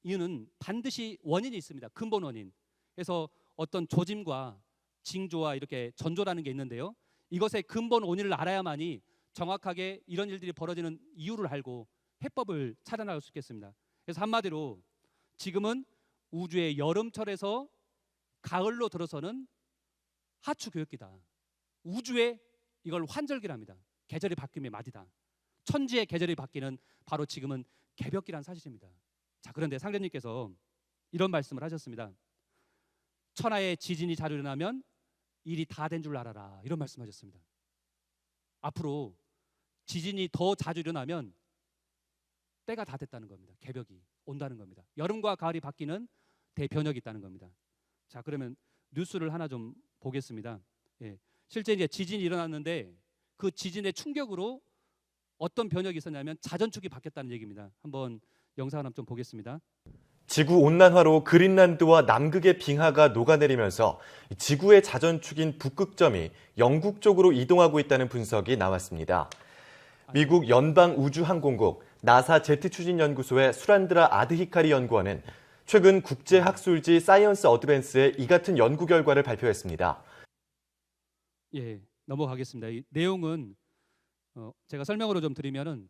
이유는 반드시 원인이 있습니다. 근본 원인. 그래서 어떤 조짐과 징조와 이렇게 전조라는 게 있는데요. 이것의 근본 원인을 알아야만이 정확하게 이런 일들이 벌어지는 이유를 알고 해법을 찾아나갈 수 있겠습니다. 그래서 한마디로 지금은 우주의 여름철에서 가을로 들어서는 하추 교역기다. 우주의 이걸 환절기랍니다. 계절이 바뀜의 맞이다. 천지의 계절이 바뀌는 바로 지금은 개벽기란 사실입니다. 자, 그런데 상대님께서 이런 말씀을 하셨습니다. 천하에 지진이 자주 일어나면 일이 다 된 줄 알아라. 이런 말씀하셨습니다. 앞으로 지진이 더 자주 일어나면 때가 다 됐다는 겁니다. 개벽이 온다는 겁니다. 여름과 가을이 바뀌는 대변혁이 있다는 겁니다. 자, 그러면 뉴스를 하나 좀 보겠습니다. 예, 실제 이제 지진이 일어났는데 그 지진의 충격으로 어떤 변혁이 있었냐면 자전축이 바뀌었다는 얘기입니다. 한번 영상을 한번 좀 보겠습니다. 지구 온난화로 그린란드와 남극의 빙하가 녹아내리면서 지구의 자전축인 북극점이 영국 쪽으로 이동하고 있다는 분석이 나왔습니다. 미국 연방우주항공국 나사 제트추진연구소의 수란드라 아드히카리 연구원은 최근 국제학술지 사이언스 어드밴스의 이 같은 연구 결과를 발표했습니다. 예, 넘어가겠습니다. 이 내용은 제가 설명으로 좀 드리면은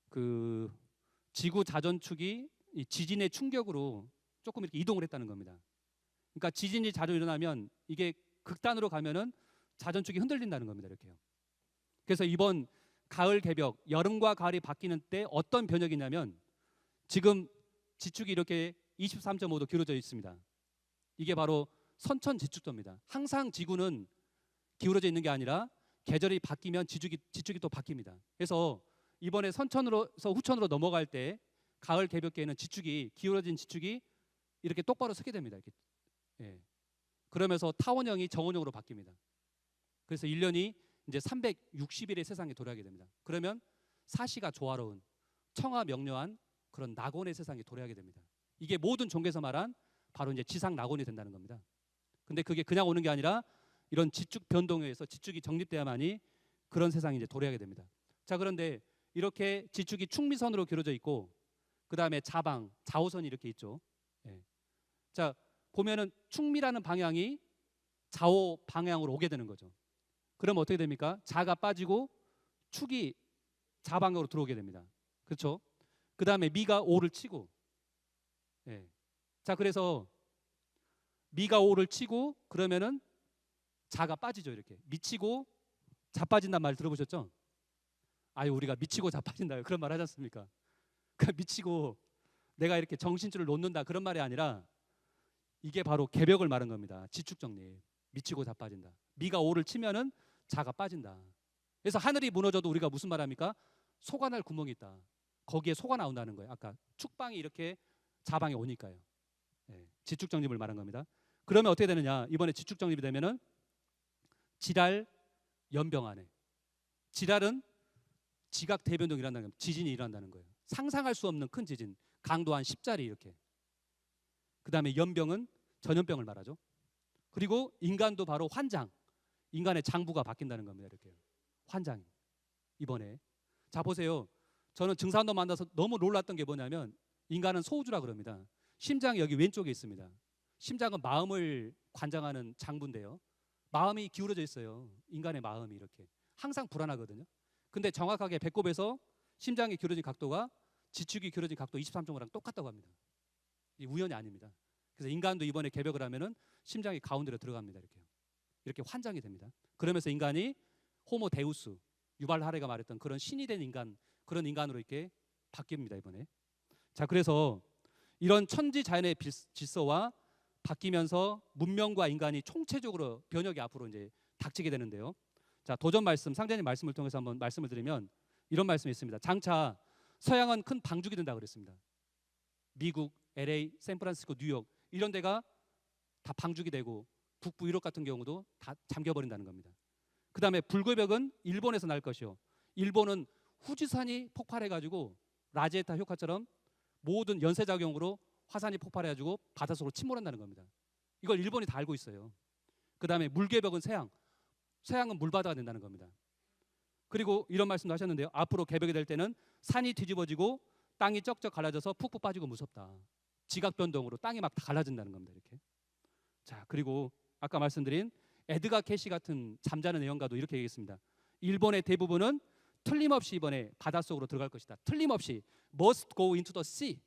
그 지구 자전축이 이 지진의 충격으로 조금 이렇게 이동을 했다는 겁니다. 그러니까 지진이 자주 일어나면 이게 극단으로 가면은 자전축이 흔들린다는 겁니다. 이렇게요. 그래서 이번 가을 개벽, 여름과 가을이 바뀌는 때 어떤 변혁이냐면 지금 지축이 이렇게 23.5도 기울어져 있습니다. 이게 바로 선천 지축도입니다. 항상 지구는 기울어져 있는 게 아니라 계절이 바뀌면 지축이 또 바뀝니다. 그래서 이번에 선천으로서 후천으로 넘어갈 때 가을 개벽기에는 지축이 기울어진 지축이 이렇게 똑바로 서게 됩니다. 이렇게. 예. 그러면서 타원형이 정원형으로 바뀝니다. 그래서 1년이 이제 360일의 세상에 도래하게 됩니다. 그러면 사시가 조화로운 청아명료한 그런 낙원의 세상에 도래하게 됩니다. 이게 모든 종교에서 말한 바로 이제 지상 낙원이 된다는 겁니다. 근데 그게 그냥 오는 게 아니라 이런 지축 변동에 의해서 지축이 정립돼야만이 그런 세상이 이제 도래하게 됩니다. 자, 그런데 이렇게 지축이 축미선으로 기울어져 있고 그 다음에 자방, 좌우선이 이렇게 있죠. 예. 자, 보면은 축미라는 방향이 좌우 방향으로 오게 되는 거죠. 그럼 어떻게 됩니까? 자가 빠지고 축이 좌방향으로 들어오게 됩니다. 그렇죠? 그 다음에 미가 오를 치고, 예. 자, 그래서 미가 오를 치고 그러면은 자가 빠지죠. 이렇게 미치고 자 빠진단 말 들어보셨죠? 아유, 우리가 미치고 자 빠진다 그런 말 하지 않습니까? 그러니까 미치고 내가 이렇게 정신줄을 놓는다 그런 말이 아니라 이게 바로 개벽을 말한 겁니다. 지축 정리. 미치고 자 빠진다. 미가 오를 치면은 자가 빠진다. 그래서 하늘이 무너져도 우리가 무슨 말합니까? 소가 날 구멍이 있다. 거기에 소가 나온다는 거예요. 아까 축방이 이렇게 자방에 오니까요. 예, 지축 정립을 말한 겁니다. 그러면 어떻게 되느냐? 이번에 지축 정립이 되면은 지랄 연병 안에 지랄은 지각 대변동이 일어난다는 거예요. 지진이 일어난다는 거예요. 상상할 수 없는 큰 지진, 강도 한 10짜리 이렇게. 그 다음에 연병은 전염병을 말하죠. 그리고 인간도 바로 환장, 인간의 장부가 바뀐다는 겁니다. 이렇게 환장. 이번에 자 보세요. 저는 증산도 만나서 너무 놀랐던 게 뭐냐면 인간은 소우주라 그럽니다. 심장이 여기 왼쪽에 있습니다. 심장은 마음을 관장하는 장부인데요. 마음이 기울어져 있어요. 인간의 마음이 이렇게 항상 불안하거든요. 근데 정확하게 배꼽에서 심장이 기울어진 각도가 지축이 기울어진 각도 23.5랑 똑같다고 합니다. 이 우연이 아닙니다. 그래서 인간도 이번에 개벽을 하면은 심장이 가운데로 들어갑니다. 이렇게 환장이 됩니다. 그러면서 인간이 호모 데우스, 유발 하레가 말했던 그런 신이 된 인간, 그런 인간으로 이렇게 바뀝니다. 이번에. 자, 그래서 이런 천지 자연의 질서와 바뀌면서 문명과 인간이 총체적으로 변혁이 앞으로 이제 닥치게 되는데요. 자, 도전 말씀, 상자님 말씀을 통해서 한번 말씀을 드리면 이런 말씀이 있습니다. 장차 서양은 큰 방죽이 된다 그랬습니다. 미국, LA, 샌프란시스코, 뉴욕 이런 데가 다 방죽이 되고 북부 유럽 같은 경우도 다 잠겨버린다는 겁니다. 그 다음에 불교벽은 일본에서 날 것이요. 일본은 후지산이 폭발해가지고 라제타 효과처럼 모든 연쇄작용으로 화산이 폭발해가지고 바닷속으로 침몰한다는 겁니다. 이걸 일본이 다 알고 있어요. 그 다음에 물개벽은 서양, 서양은 물바다가 된다는 겁니다. 그리고 이런 말씀도 하셨는데요. 앞으로 개벽이 될 때는 산이 뒤집어지고 땅이 쩍쩍 갈라져서 푹푹 빠지고 무섭다. 지각 변동으로 땅이 막 다 갈라진다는 겁니다. 이렇게. 자, 그리고 아까 말씀드린 에드가 캐시 같은 잠자는 예언가도 이렇게 얘기했습니다. 일본의 대부분은 틀림없이 이번에 바닷속으로 들어갈 것이다. 틀림없이 must go into the sea.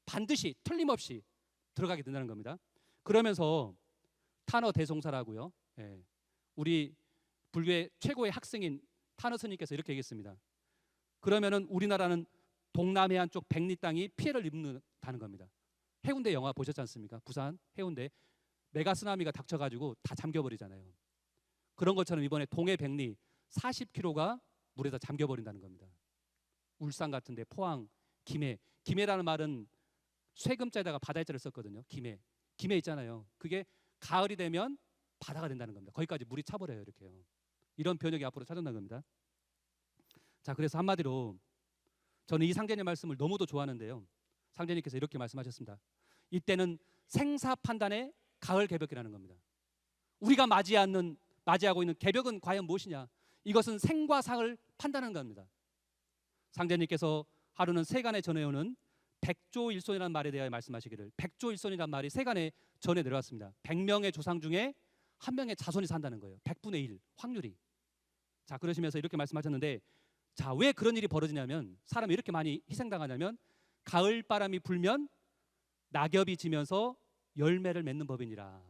반드시 틀림없이 들어가게 된다는 겁니다. 그러면서 타너 대송사라고요. 예. 우리 불교의 최고의 학생인 타너 스님께서 이렇게 얘기했습니다. 그러면은 우리나라는 동남해안 쪽 백리 땅이 피해를 입는다는 겁니다. 해운대 영화 보셨지 않습니까? 부산 해운대 메가 쓰나미가 닥쳐가지고 다 잠겨버리잖아요. 그런 것처럼 이번에 동해 백리 40km가 물에다 잠겨버린다는 겁니다. 울산 같은데 포항, 김해. 김해라는 말은 쇠금자에다가 바다자를 썼거든요. 김해 있잖아요. 그게 가을이 되면 바다가 된다는 겁니다. 거기까지 물이 차버려요. 이렇게요. 이런 변혁이 앞으로 찾아온다는 겁니다. 자, 그래서 한마디로 저는 이 상제님 말씀을 너무도 좋아하는데요. 상제님께서 이렇게 말씀하셨습니다. 이때는 생사 판단의 가을 개벽이라는 겁니다. 우리가 맞이하고 있는 개벽은 과연 무엇이냐? 이것은 생과 사를 판단하는 겁니다. 상제님께서 하루는 세간에 전해오는 백조일손이라는 말에 대하여 말씀하시기를, 백조일손이라는 말이 세간에 전해 내려왔습니다. 100명의 조상 중에 한 명의 자손이 산다는 거예요. 100분의 1 확률이. 자, 그러시면서 이렇게 말씀하셨는데, 자, 왜 그런 일이 벌어지냐면, 사람이 이렇게 많이 희생당하냐면 가을 바람이 불면 낙엽이 지면서 열매를 맺는 법이니라.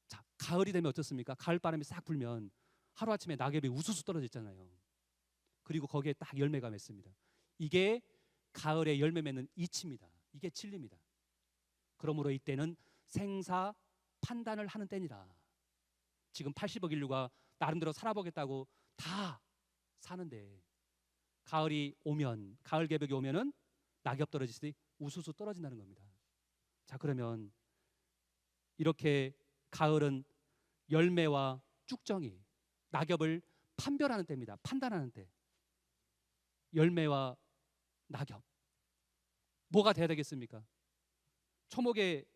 자, 가을이 되면 어떻습니까? 가을 바람이 싹 불면 하루아침에 낙엽이 우수수 떨어져 있잖아요. 그리고 거기에 딱 열매가 맺습니다. 이게 가을에 열매 맺는 이치입니다. 이게 진리입니다. 그러므로 이때는 생사 판단을 하는 때니라. 지금 80억 인류가 나름대로 살아보겠다고 다 사는데 가을이 오면, 가을 개벽이 오면은 낙엽 떨어지듯이 우수수 떨어진다는 겁니다. 자, 그러면 이렇게 가을은 열매와 쭉정이, 낙엽을 판별하는 때입니다. 판단하는 때. 열매와 낙엽, 뭐가 돼야 되겠습니까? 초목의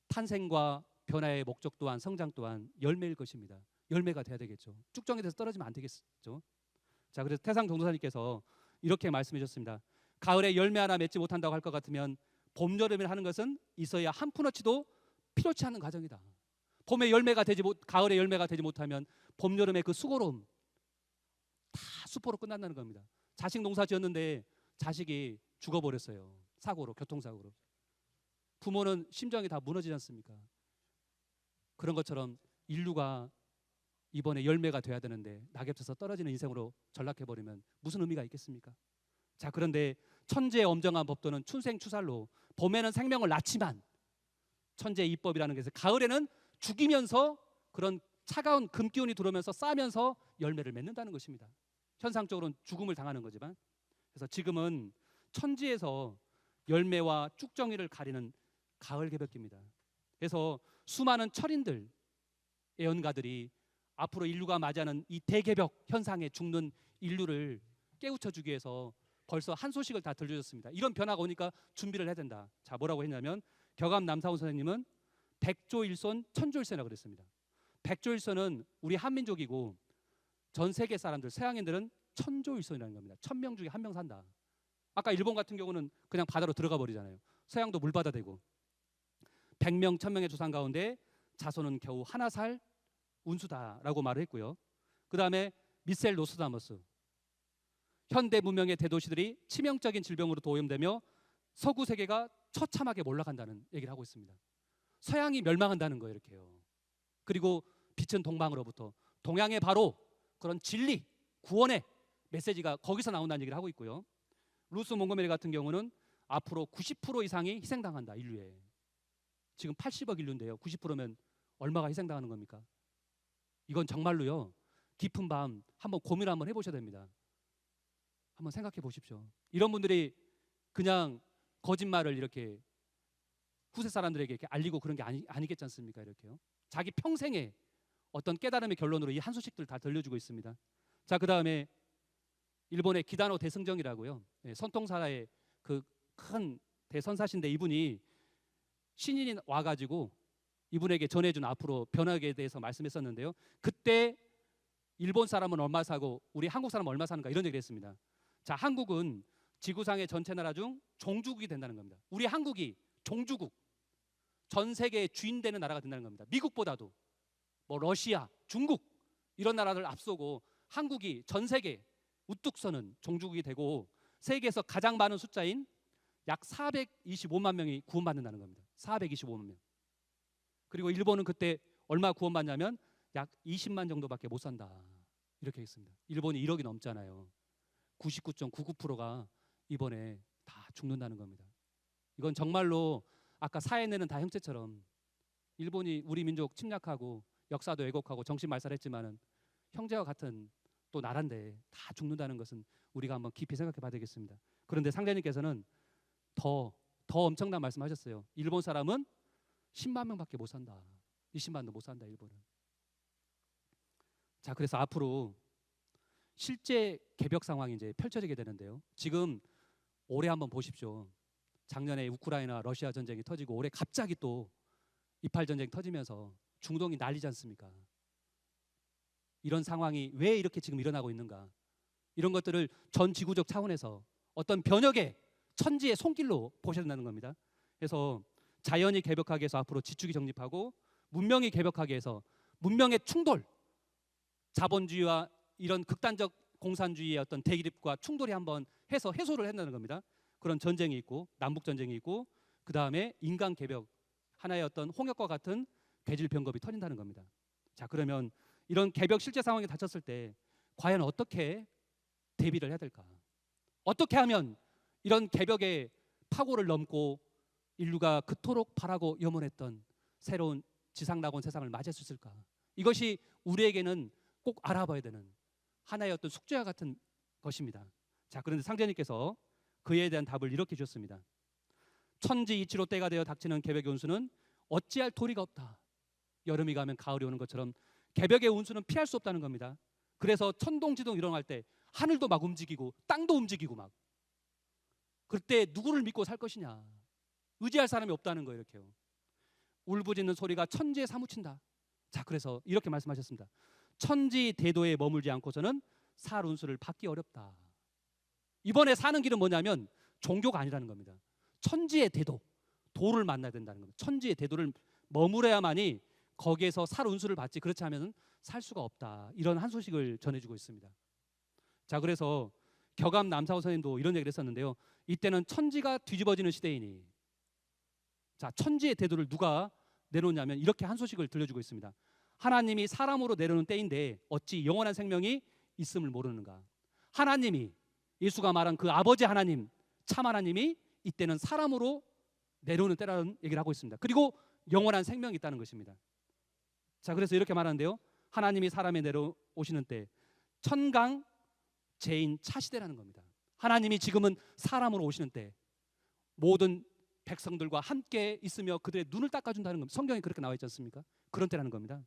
탄생과 변화의 목적 또한 성장 또한 열매일 것입니다. 열매가 돼야 되겠죠. 쭉정이 돼서 떨어지면 안 되겠죠. 자, 그래서 태상 동도사님께서 이렇게 말씀해 주셨습니다. 가을에 열매 하나 맺지 못한다고 할 것 같으면 봄, 여름에 하는 것은 있어야 한 푼어치도 필요치 않은 과정이다. 가을에 열매가 되지 못하면 봄, 여름의 그 수고로움 다 수포로 끝난다는 겁니다. 자식 농사 지었는데 자식이 죽어버렸어요. 사고로, 교통사고로. 부모는 심정이 다 무너지지 않습니까? 그런 것처럼 인류가 이번에 열매가 돼야 되는데 낙엽에서 떨어지는 인생으로 전락해버리면 무슨 의미가 있겠습니까? 자, 그런데 천재의 엄정한 법도는 춘생추살로, 봄에는 생명을 낳지만 천재의 이법이라는 것은 가을에는 죽이면서 그런 차가운 금기운이 들어오면서 싸면서 열매를 맺는다는 것입니다. 현상적으로는 죽음을 당하는 거지만, 그래서 지금은 천지에서 열매와 쭉정이를 가리는 가을 개벽기입니다. 그래서 수많은 철인들, 예언가들이 앞으로 인류가 맞이하는 이 대개벽 현상에 죽는 인류를 깨우쳐주기 위해서 벌써 한 소식을 다 들려줬습니다. 이런 변화가 오니까 준비를 해야 된다. 자, 뭐라고 했냐면 격암 남사훈 선생님은 백조일손 천조일손이라고 그랬습니다. 백조일손은 우리 한민족이고 전 세계 사람들, 서양인들은 천조일손이라는 겁니다. 1000명 중에 1명 산다. 아까 일본 같은 경우는 그냥 바다로 들어가 버리잖아요. 서양도 물바다 되고 100명, 1000명의 조상 가운데 자손은 겨우 하나 살 운수다라고 말을 했고요. 그 다음에 미셀 노스다머스, 현대 문명의 대도시들이 치명적인 질병으로 오염되며 서구 세계가 처참하게 몰락한다는 얘기를 하고 있습니다. 서양이 멸망한다는 거예요, 이렇게요. 그리고 빛은 동방으로부터, 동양의 바로 그런 진리, 구원의 메시지가 거기서 나온다는 얘기를 하고 있고요. 루스 몽고메리 같은 경우는 앞으로 90% 이상이 희생당한다, 인류에. 지금 80억 인류인데요. 90%면 얼마가 희생당하는 겁니까? 이건 정말로요, 깊은 밤 한번 고민을 한번 해보셔야 됩니다. 한번 생각해 보십시오. 이런 분들이 그냥 거짓말을 이렇게 후세 사람들에게 이렇게 알리고 그런 게 아니겠지 않습니까? 이렇게요. 자기 평생에 어떤 깨달음의 결론으로 이 한 소식들 다 들려주고 있습니다. 자, 그 다음에 일본의 기다노 대승정이라고요. 선통사의 그 큰 대선사신데 이분이 신인이 와가지고 이분에게 전해준 앞으로 변혁에 대해서 말씀했었는데요. 그때 일본 사람은 얼마 사고 우리 한국 사람은 얼마 사는가 이런 얘기를 했습니다. 자, 한국은 지구상의 전체 나라 중 종주국이 된다는 겁니다. 우리 한국이 종주국, 전 세계의 주인 되는 나라가 된다는 겁니다. 미국보다도 뭐 러시아, 중국 이런 나라들 앞서고 한국이 전 세계 우뚝 서는 종주국이 되고 세계에서 가장 많은 숫자인 약 425만 명이 구원받는다는 겁니다. 425만 명. 그리고 일본은 그때 얼마 구원받냐면 약 20만 정도밖에 못 산다. 이렇게 했습니다. 일본이 1억이 넘잖아요. 99.99%가 이번에 다 죽는다는 겁니다. 이건 정말로 아까 사해내는 다 형제처럼 일본이 우리 민족 침략하고 역사도 왜곡하고 정신 말살했지만은 형제와 같은 또 나라인데 다 죽는다는 것은 우리가 한번 깊이 생각해 봐야 되겠습니다. 그런데 상자님께서는 더 엄청난 말씀하셨어요. 일본 사람은 10만 명밖에 못 산다. 20만도 못 산다 일본은. 자, 그래서 앞으로 실제 개벽 상황이 이제 펼쳐지게 되는데요. 지금 올해 한번 보십시오. 작년에 우크라이나 러시아 전쟁이 터지고 올해 갑자기 또 이팔 전쟁이 터지면서 중동이 난리지 않습니까? 이런 상황이 왜 이렇게 지금 일어나고 있는가? 이런 것들을 전 지구적 차원에서 어떤 변혁의 천지의 손길로 보셔야 된다는 겁니다. 그래서 자연이 개벽하게 해서 앞으로 지축이 정립하고 문명이 개벽하게 해서 문명의 충돌, 자본주의와 이런 극단적 공산주의의 어떤 대립과 충돌이 한번 해서 해소를 한다는 겁니다. 그런 전쟁이 있고 남북 전쟁이 있고 그 다음에 인간 개벽 하나의 어떤 홍역과 같은 괴질 병겁이 터진다는 겁니다. 자, 그러면 이런 개벽 실제 상황에 닥쳤을 때 과연 어떻게 대비를 해야 될까? 어떻게 하면 이런 개벽의 파고를 넘고 인류가 그토록 바라고 염원했던 새로운 지상낙원 세상을 맞이할 수 있을까? 이것이 우리에게는 꼭 알아봐야 되는 하나의 어떤 숙제와 같은 것입니다. 자, 그런데 상제님께서 그에 대한 답을 이렇게 주셨습니다. 천지 이치로 때가 되어 닥치는 개벽의 운수는 어찌할 도리가 없다. 여름이 가면 가을이 오는 것처럼 개벽의 운수는 피할 수 없다는 겁니다. 그래서 천동지동 일어날 때 하늘도 막 움직이고 땅도 움직이고 막 그때 누구를 믿고 살 것이냐. 의지할 사람이 없다는 거예요. 이렇게요. 울부짖는 소리가 천지에 사무친다. 자, 그래서 이렇게 말씀하셨습니다. 천지 대도에 머물지 않고서는 살 운수를 받기 어렵다. 이번에 사는 길은 뭐냐면 종교가 아니라는 겁니다. 천지의 대도, 도를 만나야 된다는 겁니다. 천지의 대도를 머무려야만이 거기에서 살 운수를 받지 그렇지 않으면 살 수가 없다. 이런 한 소식을 전해주고 있습니다. 자, 그래서 격암 남사호 선생님도 이런 얘기를 했었는데요. 이때는 천지가 뒤집어지는 시대이니 자, 천지의 대도를 누가 내놓냐면 이렇게 한 소식을 들려주고 있습니다. 하나님이 사람으로 내려오는 때인데 어찌 영원한 생명이 있음을 모르는가. 하나님이 예수가 말한 그 아버지 하나님 참 하나님이 이때는 사람으로 내려오는 때라는 얘기를 하고 있습니다. 그리고 영원한 생명이 있다는 것입니다. 자, 그래서 이렇게 말하는데요. 하나님이 사람에 내려오시는 때 천강 제인 차시대라는 겁니다. 하나님이 지금은 사람으로 오시는 때 모든 백성들과 함께 있으며 그들의 눈을 닦아준다는 겁니다. 성경에 그렇게 나와 있지 않습니까? 그런 때라는 겁니다.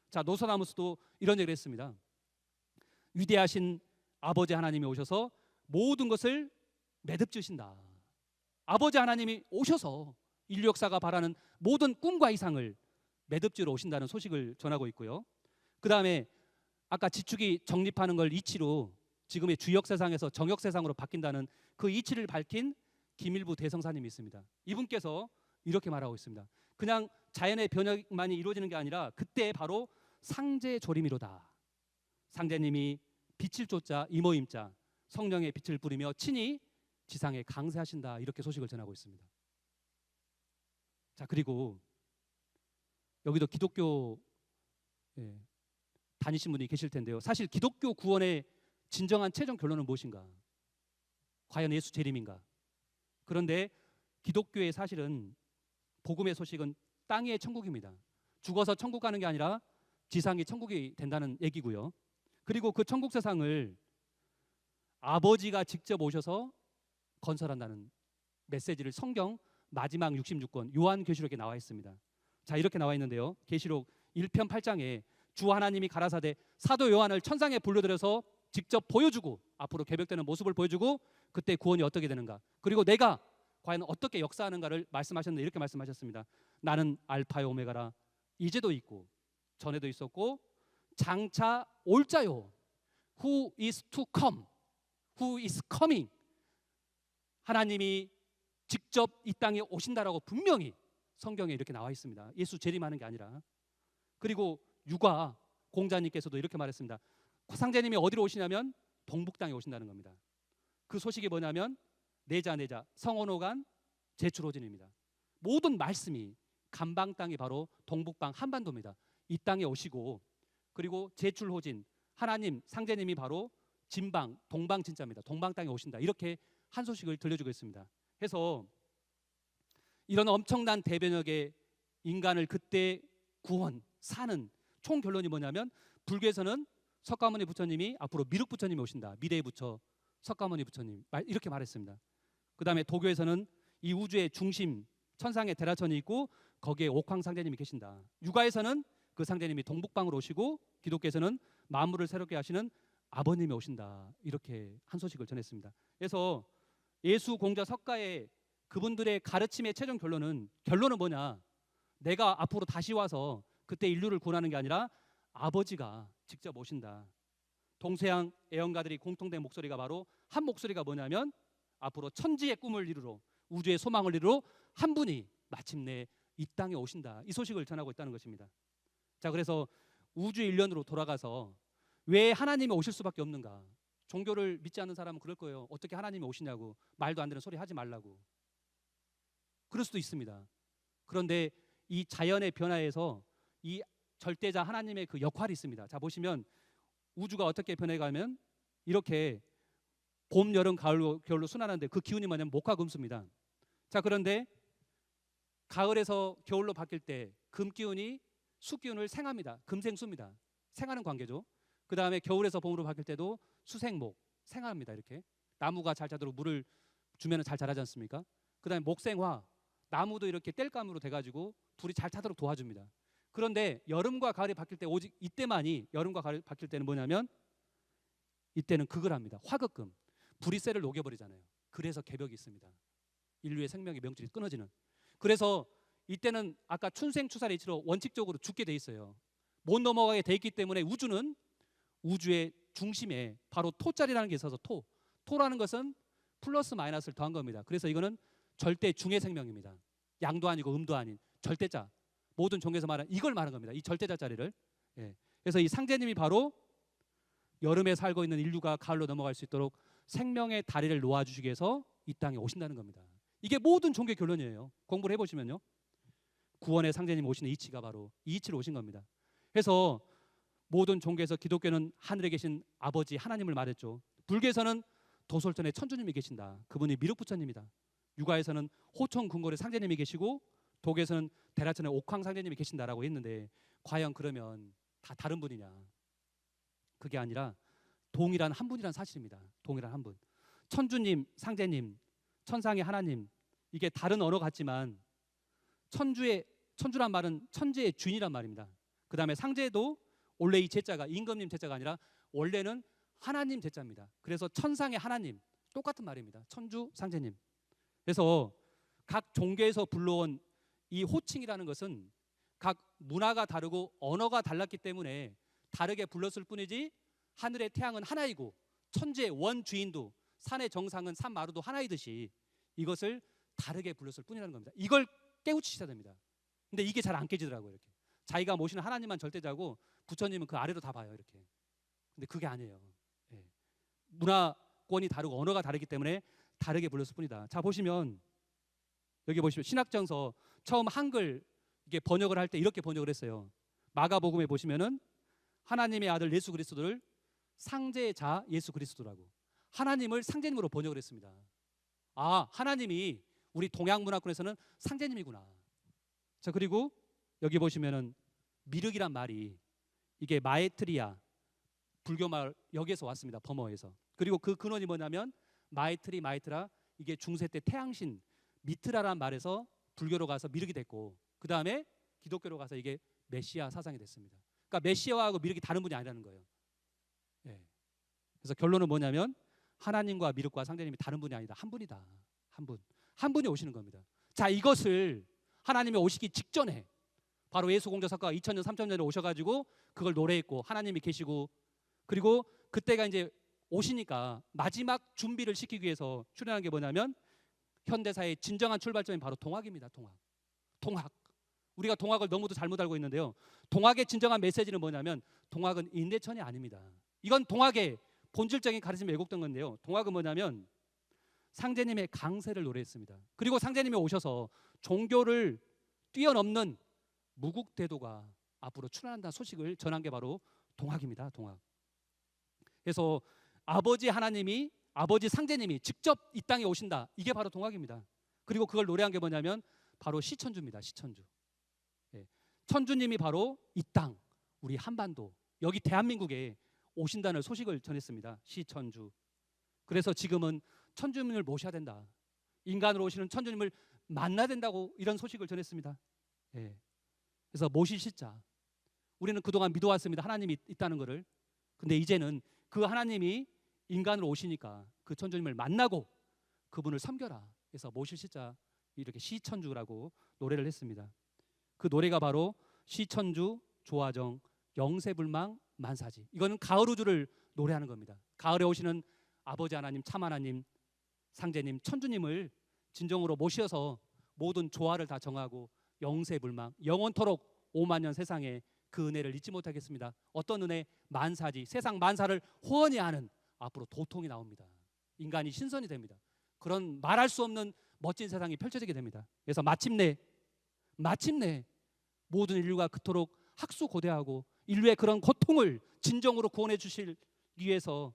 자, 노사나무스도 이런 얘기를 했습니다. 위대하신 아버지 하나님이 오셔서 모든 것을 매듭지으신다. 아버지 하나님이 오셔서 인류 역사가 바라는 모든 꿈과 이상을 매듭지으러 오신다는 소식을 전하고 있고요. 그 다음에 아까 지축이 정립하는 걸 이치로 지금의 주역 세상에서 정역 세상으로 바뀐다는 그 이치를 밝힌 김일부 대성사님이 있습니다. 이분께서 이렇게 말하고 있습니다. 그냥 자연의 변혁만이 이루어지는 게 아니라 그때 바로 상제조림이로다. 상제님이 빛을 쫓자 이모임자 성령의 빛을 뿌리며 친히 지상에 강세하신다. 이렇게 소식을 전하고 있습니다. 자, 그리고 여기도 기독교 다니신 분이 계실 텐데요. 사실 기독교 구원의 진정한 최종 결론은 무엇인가? 과연 예수 재림인가? 그런데 기독교의 사실은 복음의 소식은 땅의 천국입니다. 죽어서 천국 가는 게 아니라 지상이 천국이 된다는 얘기고요. 그리고 그 천국 세상을 아버지가 직접 오셔서 건설한다는 메시지를 성경 마지막 66권 요한계시록에 나와 있습니다. 자, 이렇게 나와 있는데요. 계시록 1편 8장에 주 하나님이 가라사대 사도 요한을 천상에 불러들여서 직접 보여주고 앞으로 개벽되는 모습을 보여주고 그때 구원이 어떻게 되는가. 그리고 내가 과연 어떻게 역사하는가를 말씀하셨는데 이렇게 말씀하셨습니다. 나는 알파요 오메가라. 이제도 있고 전에도 있었고 장차 올 자요. Who is to come? Who is coming? 하나님이 직접 이 땅에 오신다라고 분명히 성경에 이렇게 나와 있습니다. 예수 재림하는 게 아니라. 그리고 유가 공자님께서도 이렇게 말했습니다. 상제님이 어디로 오시냐면 동북 땅에 오신다는 겁니다. 그 소식이 뭐냐면 내자 성원호간 제출호진입니다. 모든 말씀이 간방 땅이 바로 동북방 한반도입니다. 이 땅에 오시고 그리고 제출호진 하나님 상제님이 바로 진방 동방 진짜입니다. 동방 땅에 오신다. 이렇게 한 소식을 들려주고 있습니다. 해서 이런 엄청난 대변혁의 인간을 그때 구원 사는 총 결론이 뭐냐면 불교에서는 석가모니 부처님이 앞으로 미륵 부처님이 오신다. 미래의 부처 석가모니 부처님 이렇게 말했습니다. 그 다음에 도교에서는 이 우주의 중심 천상에 대라천이 있고 거기에 옥황 상제님이 계신다. 유가에서는 그 상제님이 동북방으로 오시고 기독교에서는 만물을 새롭게 하시는 아버님이 오신다. 이렇게 한 소식을 전했습니다. 그래서 예수 공자 석가의 그분들의 가르침의 최종 결론은 뭐냐? 내가 앞으로 다시 와서 그때 인류를 구원하는 게 아니라 아버지가 직접 오신다. 동서양 애언가들이 공통된 목소리가 바로 한 목소리가 뭐냐면 앞으로 천지의 꿈을 이루러 우주의 소망을 이루러 한 분이 마침내 이 땅에 오신다. 이 소식을 전하고 있다는 것입니다. 자, 그래서 우주 일련으로 돌아가서 왜 하나님이 오실 수밖에 없는가? 종교를 믿지 않는 사람은 그럴 거예요. 어떻게 하나님이 오시냐고 말도 안 되는 소리 하지 말라고. 그럴 수도 있습니다. 그런데 이 자연의 변화에서 이 절대자 하나님의 그 역할이 있습니다. 자, 보시면 우주가 어떻게 변해가면 이렇게 봄, 여름, 가을, 겨울로 순환하는데 그 기운이 뭐냐면 목화 금수입니다. 자, 그런데 가을에서 겨울로 바뀔 때 금 기운이 수 기운을 생합니다. 금생수입니다. 생하는 관계죠. 그 다음에 겨울에서 봄으로 바뀔 때도 수생목 생합니다. 이렇게 나무가 잘 자도록 물을 주면 잘 자라지 않습니까? 그 다음에 목생화 나무도 이렇게 땔감으로 돼가지고 불이 잘 타도록 도와줍니다. 그런데 여름과 가을이 바뀔 때 오직 이때만이 여름과 가을이 바뀔 때는 뭐냐면 이때는 극을 합니다. 화극금 불이 쇠를 녹여버리잖아요. 그래서 개벽이 있습니다. 인류의 생명의 명줄이 끊어지는. 그래서 이때는 아까 춘생추사의 이치로 원칙적으로 죽게 돼 있어요. 못 넘어가게 돼 있기 때문에 우주는 우주의 중심에 바로 토자리라는 게 있어서 토라는 것은 플러스 마이너스를 더한 겁니다. 그래서 이거는 절대 중의 생명입니다. 양도 아니고 음도 아닌 절대자. 모든 종교에서 말하는 이걸 말하는 겁니다. 이 절대자 자리를. 예. 그래서 이 상제님이 바로 여름에 살고 있는 인류가 가을로 넘어갈 수 있도록 생명의 다리를 놓아주시기 위해서 이 땅에 오신다는 겁니다. 이게 모든 종교의 결론이에요. 공부를 해보시면요. 구원의 상제님 오시는 이치가 바로 이 이치로 오신 겁니다. 그래서 모든 종교에서 기독교는 하늘에 계신 아버지 하나님을 말했죠. 불교에서는 도솔천에 천주님이 계신다. 그분이 미륵부처님이다. 유가에서는 호청 궁궐에 상제님이 계시고 도교에서는 대라천에 옥황 상제님이 계신다라고 했는데 과연 그러면 다 다른 분이냐? 그게 아니라 동일한 한 분이란 사실입니다. 동일한 한 분. 천주님, 상제님, 천상의 하나님 이게 다른 언어 같지만 천주란 말은 천지의 주인이란 말입니다. 그 다음에 상제도 원래 이 제자가 임금님 제자가 아니라 원래는 하나님 제자입니다. 그래서 천상의 하나님 똑같은 말입니다. 천주 상제님. 그래서 각 종교에서 불러온 이 호칭이라는 것은 각 문화가 다르고 언어가 달랐기 때문에 다르게 불렀을 뿐이지 하늘의 태양은 하나이고 천지의 원주인도 산의 정상은 산마루도 하나이듯이 이것을 다르게 불렀을 뿐이라는 겁니다. 이걸 깨우치셔야 됩니다. 근데 이게 잘 안 깨지더라고요. 이렇게 자기가 모시는 하나님만 절대자고 부처님은 그 아래로 다 봐요. 이렇게. 근데 그게 아니에요. 예. 문화권이 다르고 언어가 다르기 때문에 다르게 불렀을 뿐이다. 자, 보시면 여기 보시면 신학정서 처음 한글 이게 번역을 할 때 이렇게 번역을 했어요. 마가복음에 보시면은 하나님의 아들 예수 그리스도를 상제자 예수 그리스도라고 하나님을 상제님으로 번역을 했습니다. 아, 하나님이 우리 동양 문화권에서는 상제님이구나. 자, 그리고 여기 보시면은 미륵이란 말이 이게 마에트리아 불교 말 여기에서 왔습니다. 버머에서. 그리고 그 근원이 뭐냐면 마에트라 이게 중세 때 태양신 미트라란 말에서 불교로 가서 미륵이 됐고 그 다음에 기독교로 가서 이게 메시아 사상이 됐습니다. 그러니까 메시아하고 미륵이 다른 분이 아니라는 거예요. 예. 그래서 결론은 뭐냐면 하나님과 미륵과 상제님이 다른 분이 아니다. 한 분이다. 한 분. 한 분이 오시는 겁니다. 자, 이것을 하나님이 오시기 직전에 바로 예수 공자 석가가 2000년 3000년에 오셔가지고 그걸 노래했고 하나님이 계시고, 그리고 그때가 이제 오시니까 마지막 준비를 시키기 위해서 출연한 게 뭐냐면 현대사의 진정한 출발점이 바로 동학입니다. 동학. 우리가 동학을 너무도 잘못 알고 있는데요. 동학의 진정한 메시지는 뭐냐면 동학은 인내천이 아닙니다. 이건 동학의 본질적인 가르침이 왜곡된 건데요. 동학은 뭐냐면 상제님의 강세를 노래했습니다. 그리고 상제님이 오셔서 종교를 뛰어넘는 무국대도가 앞으로 출현한다는 소식을 전한 게 바로 동학입니다. 동학. 그래서 아버지 하나님이, 아버지 상제님이 직접 이 땅에 오신다. 이게 바로 동학입니다. 그리고 그걸 노래한 게 뭐냐면 바로 시천주입니다. 시천주. 예. 천주님이 바로 이 땅, 우리 한반도, 여기 대한민국에 오신다는 소식을 전했습니다. 시천주. 그래서 지금은 천주님을 모셔야 된다. 인간으로 오시는 천주님을 만나야 된다고 이런 소식을 전했습니다. 예. 그래서 모실 시자. 우리는 그동안 믿어왔습니다. 하나님이 있다는 것을. 근데 이제는 그 하나님이 인간으로 오시니까 그 천주님을 만나고 그분을 섬겨라. 그래서 모실 시자, 이렇게 시천주라고 노래를 했습니다. 그 노래가 바로 시천주 조화정 영세불망 만사지. 이거는 가을 우주를 노래하는 겁니다. 가을에 오시는 아버지 하나님, 참 하나님, 상제님, 천주님을 진정으로 모셔서 모든 조화를 다 정하고 영세불망, 영원토록 5만 년 세상에 그 은혜를 잊지 못하겠습니다. 어떤 은혜? 만사지. 세상 만사를 호언이 하는 앞으로 도통이 나옵니다. 인간이 신선이 됩니다. 그런 말할 수 없는 멋진 세상이 펼쳐지게 됩니다. 그래서 마침내 모든 인류가 그토록 학수고대하고 인류의 그런 고통을 진정으로 구원해 주실 위해서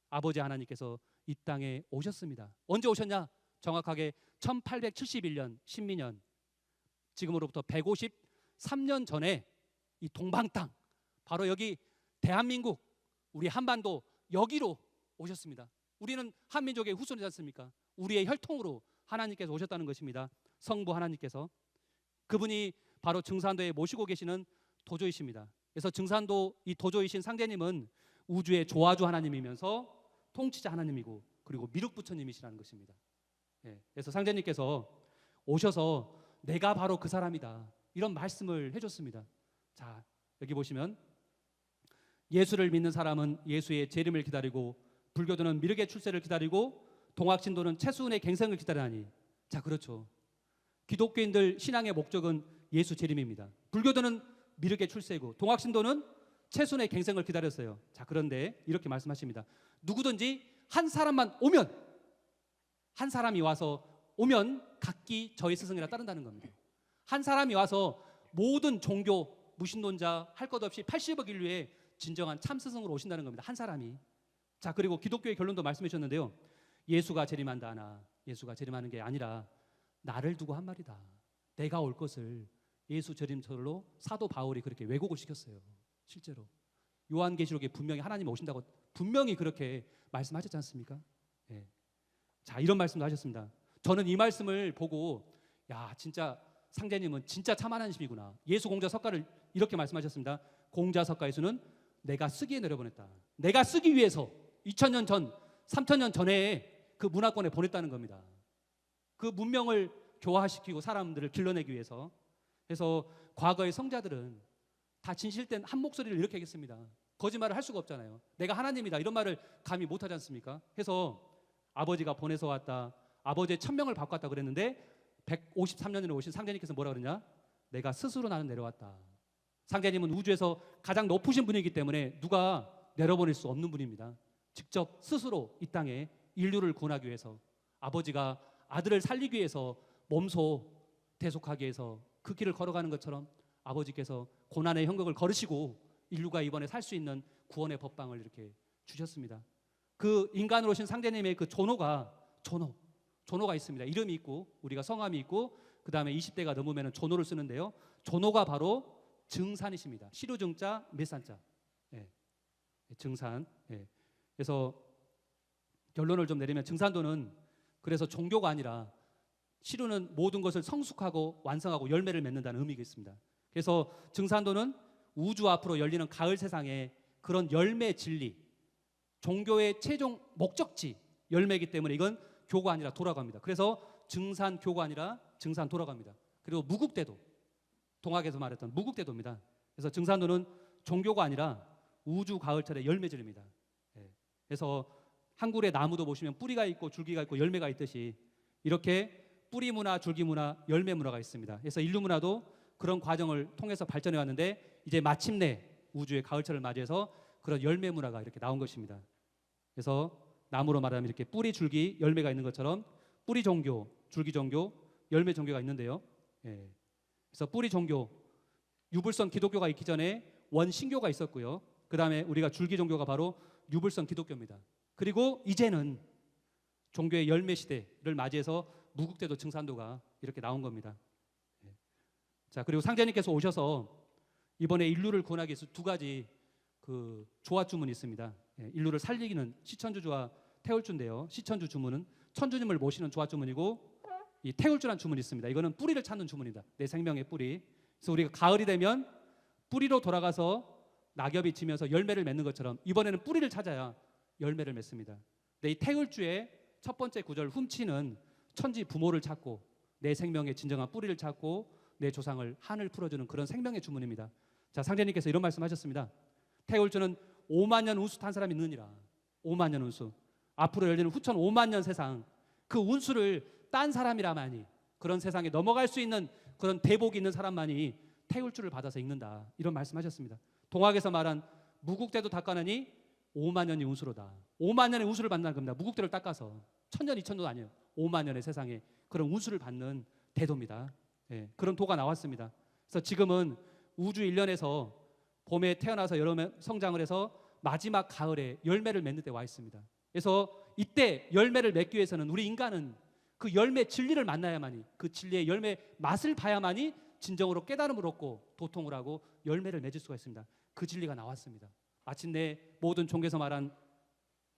아버지 하나님께서 이 땅에 오셨습니다. 언제 오셨냐? 정확하게 1871년 신민년, 지금으로부터 153년 전에 이 동방 땅, 바로 여기 대한민국, 우리 한반도 여기로 오셨습니다. 우리는 한민족의 후손이지 않습니까? 우리의 혈통으로 하나님께서 오셨다는 것입니다. 성부 하나님께서. 그분이 바로 증산도에 모시고 계시는 도조이십니다. 그래서 증산도 이 도조이신 상제님은 우주의 조화주 하나님이면서 통치자 하나님이고 그리고 미륵부처님이시라는 것입니다. 예, 그래서 상제님께서 오셔서 내가 바로 그 사람이다, 이런 말씀을 해줬습니다. 자, 여기 보시면 예수를 믿는 사람은 예수의 재림을 기다리고, 불교도는 미륵의 출세를 기다리고, 동학신도는 채수운의 갱생을 기다리나니. 자, 그렇죠. 기독교인들 신앙의 목적은 예수 재림입니다. 불교도는 미륵의 출세고 동학신도는 채수운의 갱생을 기다렸어요. 자, 그런데 이렇게 말씀하십니다. 누구든지 한 사람만 오면, 한 사람이 와서 오면 각기 저의 스승이라 따른다는 겁니다. 한 사람이 와서 모든 종교 무신론자 할 것 없이 80억 인류의 진정한 참 스승으로 오신다는 겁니다. 한 사람이. 자, 그리고 기독교의 결론도 말씀해 주셨는데요. 예수가 재림한다 하나, 예수가 재림하는 게 아니라 나를 두고 한 말이다. 내가 올 것을 예수 재림절로 사도 바울이 그렇게 왜곡을 시켰어요. 실제로 요한계시록에 분명히 하나님이 오신다고 분명히 그렇게 말씀하셨지 않습니까? 예. 자, 이런 말씀도 하셨습니다. 저는 이 말씀을 보고 야, 진짜 상제님은 진짜 참하나님이구나. 예수 공자 석가를 이렇게 말씀하셨습니다. 공자 석가 예수는 내가 쓰기에 내려보냈다. 내가 쓰기 위해서 2000년 전, 3000년 전에 그 문화권에 보냈다는 겁니다. 그 문명을 교화시키고 사람들을 길러내기 위해서. 그래서 과거의 성자들은 다 진실된 한 목소리를 이렇게 하겠습니다. 거짓말을 할 수가 없잖아요. 내가 하나님이다, 이런 말을 감히 못하지 않습니까? 해서 아버지가 보내서 왔다, 아버지의 천명을 받고 왔다 그랬는데 153년에 오신 상제님께서 뭐라 그러냐? 내가 스스로 나는 내려왔다. 상제님은 우주에서 가장 높으신 분이기 때문에 누가 내려보낼 수 없는 분입니다. 직접 스스로 이 땅에 인류를 구원하기 위해서, 아버지가 아들을 살리기 위해서 몸소 대속하기 위해서 그 길을 걸어가는 것처럼 아버지께서 고난의 형극을 걸으시고 인류가 이번에 살 수 있는 구원의 법방을 이렇게 주셨습니다. 그 인간으로 오신 상제님의 그 조노가 있습니다. 이름이 있고 우리가 성함이 있고 그 다음에 20대가 넘으면 조노를 쓰는데요. 조노가 바로 증산이십니다. 시루증자 밀산자. 예. 증산. 예. 그래서 결론을 좀 내리면 증산도는 그래서 종교가 아니라 시루는 모든 것을 성숙하고 완성하고 열매를 맺는다는 의미가 있습니다. 그래서 증산도는 우주 앞으로 열리는 가을 세상에 그런 열매 진리, 종교의 최종 목적지 열매이기 때문에 이건 교가 아니라 도라고 합니다. 그래서 증산교가 아니라 증산도라고 합니다. 그리고 무국대도, 동학에서 말했던 무국대도입니다. 그래서 증산도는 종교가 아니라 우주 가을철의 열매절입니다. 예. 그래서 한 그루의 나무도 보시면 뿌리가 있고 줄기가 있고 열매가 있듯이 이렇게 뿌리 문화, 줄기 문화, 열매 문화가 있습니다. 그래서 인류 문화도 그런 과정을 통해서 발전해 왔는데 이제 마침내 우주의 가을철을 맞이해서 그런 열매 문화가 이렇게 나온 것입니다. 그래서 나무로 말하면 이렇게 뿌리, 줄기, 열매가 있는 것처럼 뿌리 종교, 줄기 종교, 열매 종교가 있는데요. 예. 그래서 뿌리 종교, 유불선 기독교가 있기 전에 원신교가 있었고요. 그 다음에 우리가 줄기 종교가 바로 유불선 기독교입니다. 그리고 이제는 종교의 열매 시대를 맞이해서 무국대도 증산도가 이렇게 나온 겁니다. 예. 자, 그리고 상제님께서 오셔서 이번에 인류를 구원하기 위해서 두 가지 그 조화 주문이 있습니다. 예, 인류를 살리기는 시천주와 태울주인데요. 시천주 주문은 천주님을 모시는 조화 주문이고, 이 태울주란 주문이 있습니다. 이거는 뿌리를 찾는 주문이다. 내 생명의 뿌리. 그래서 우리가 가을이 되면 뿌리로 돌아가서 낙엽이 지면서 열매를 맺는 것처럼 이번에는 뿌리를 찾아야 열매를 맺습니다. 근데 이 태울주의 첫 번째 구절 훔치는 천지 부모를 찾고 내 생명의 진정한 뿌리를 찾고 내 조상을 한을 풀어주는 그런 생명의 주문입니다. 자, 상제님께서 이런 말씀하셨습니다. 태울주는 5만 년 운수 탄 사람이 있느니라. 5만 년 운수. 앞으로 열리는 후천 5만 년 세상, 그 운수를 딴 사람이라만이, 그런 세상에 넘어갈 수 있는 그런 대복이 있는 사람만이 태울주를 받아서 읽는다. 이런 말씀하셨습니다. 동학에서 말한 무국대도 닦아내니 5만 년이 운수로다. 5만 년의 운수를 받는 겁니다. 무국대를 닦아서 1000년, 2000년도 아니에요. 5만 년의 세상에 그런 운수를 받는 대도입니다. 예, 그런 도가 나왔습니다. 그래서 지금은 우주 일련에서 봄에 태어나서 여름에 성장을 해서 마지막 가을에 열매를 맺는 데 와 있습니다. 그래서 이때 열매를 맺기 위해서는 우리 인간은 그 열매 진리를 만나야만이, 그 진리의 열매 맛을 봐야만이 진정으로 깨달음을 얻고 도통을 하고 열매를 맺을 수가 있습니다. 그 진리가 나왔습니다. 마침내 모든 종교에서 말한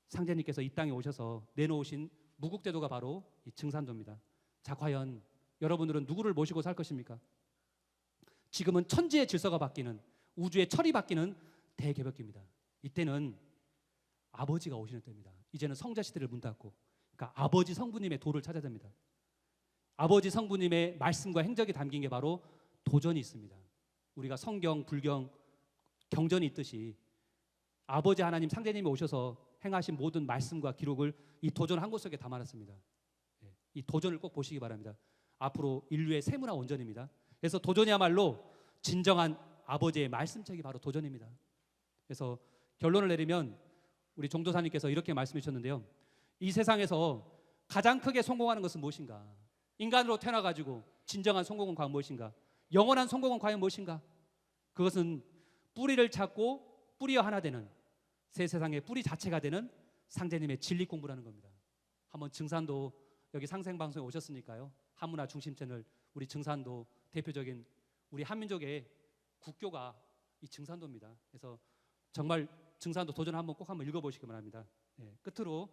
상제님께서 이 땅에 오셔서 내놓으신 무국대도가 바로 이 증산도입니다. 자, 과연 여러분들은 누구를 모시고 살 것입니까? 지금은 천지의 질서가 바뀌는, 우주의 철이 바뀌는 대개벽기입니다. 이때는 아버지가 오시는 때입니다. 이제는 성자 시대를 문 닫고, 그러니까 아버지 성부님의 도를 찾아야 됩니다. 아버지 성부님의 말씀과 행적이 담긴 게 바로 도전이 있습니다. 우리가 성경, 불경, 경전이 있듯이 아버지 하나님 상제님이 오셔서 행하신 모든 말씀과 기록을 이 도전 한 곳 속에 담아놨습니다. 이 도전을 꼭 보시기 바랍니다. 앞으로 인류의 세문화 원전입니다. 그래서 도전이야말로 진정한 아버지의 말씀책이 바로 도전입니다. 그래서 결론을 내리면 우리 종도사님께서 이렇게 말씀해 주셨는데요. 이 세상에서 가장 크게 성공하는 것은 무엇인가? 인간으로 태어나가지고 진정한 성공은 과연 무엇인가? 영원한 성공은 과연 무엇인가? 그것은 뿌리를 찾고 뿌리와 하나 되는, 새 세상의 뿌리 자체가 되는 상제님의 진리 공부라는 겁니다. 한번 증산도, 여기 상생방송에 오셨으니까요, 한문화 중심 채널, 우리 증산도 대표적인 우리 한민족의 국교가 이 증산도입니다. 그래서 정말 증산도 도전 한번 꼭 한번 읽어보시기 바랍니다. 끝으로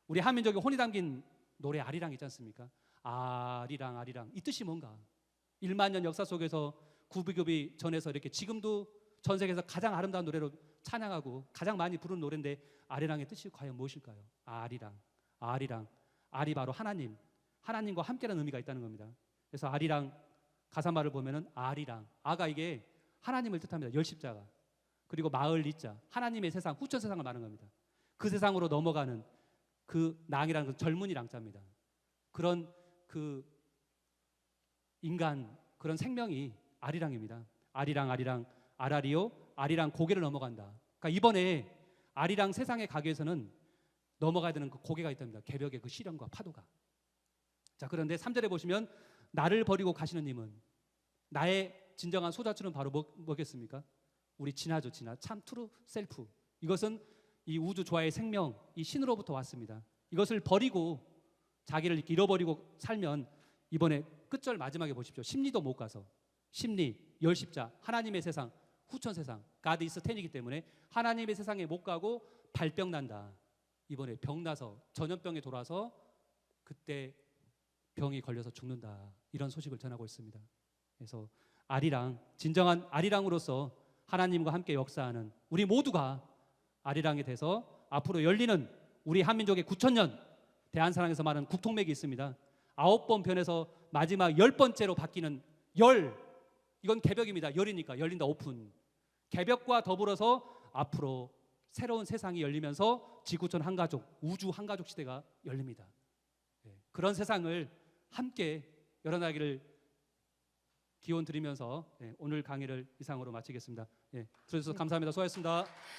우리 한민족의 혼이 담긴 노래 아리랑 있지 않습니까? 아리랑 아리랑, 이 뜻이 뭔가? 1만 년 역사 속에서 구비구비 전해서 이렇게 지금도 전 세계에서 가장 아름다운 노래로 찬양하고 가장 많이 부르는 노래인데, 아리랑의 뜻이 과연 무엇일까요? 아리랑, 아리랑, 아리 바로 하나님, 하나님과 함께라는 의미가 있다는 겁니다. 그래서 아리랑 가사말을 보면은 아리랑, 아가 이게 하나님을 뜻합니다. 열십자가. 그리고 마을 리자, 하나님의 세상, 후천 세상을 말하는 겁니다. 그 세상으로 넘어가는 그 랑이라는 그 젊은이 랑자입니다. 그런 그 인간, 그런 생명이 아리랑입니다. 아리랑 아리랑 아라리요, 아리랑 고개를 넘어간다. 그러니까 이번에 아리랑 세상에 가기 위해서는 넘어가야 되는 그 고개가 있답니다. 개벽의 그 시련과 파도가. 자, 그런데 3절에 보시면 나를 버리고 가시는 님은, 나의 진정한 소자주는 바로 뭐겠습니까? 우리 진화죠, 진화. 참 트루 셀프. 이것은 이 우주 조화의 생명, 이 신으로부터 왔습니다. 이것을 버리고 자기를 이렇게 잃어버리고 살면 이번에 끝절 마지막에 보십시오. 심리도 못 가서, 심리, 열십자, 하나님의 세상, 후천 세상, 가드 이스 텐이기 때문에 하나님의 세상에 못 가고 발병 난다. 이번에 병 나서 전염병에 돌아서 그때 병이 걸려서 죽는다. 이런 소식을 전하고 있습니다. 그래서 아리랑, 진정한 아리랑으로서 하나님과 함께 역사하는 우리 모두가 아리랑이 돼서 앞으로 열리는 우리 한민족의 9,000년 대한사랑에서 말하는 국통맥이 있습니다. 9번 변해서 마지막 10번째로 바뀌는 열, 이건 개벽입니다. 열이니까 열린다, 오픈. 개벽과 더불어서 앞으로 새로운 세상이 열리면서 지구촌 한가족, 우주 한가족 시대가 열립니다. 그런 세상을 함께 열어나기를 기원 드리면서 오늘 강의를 이상으로 마치겠습니다. 들어주셔서 감사합니다. 수고하셨습니다.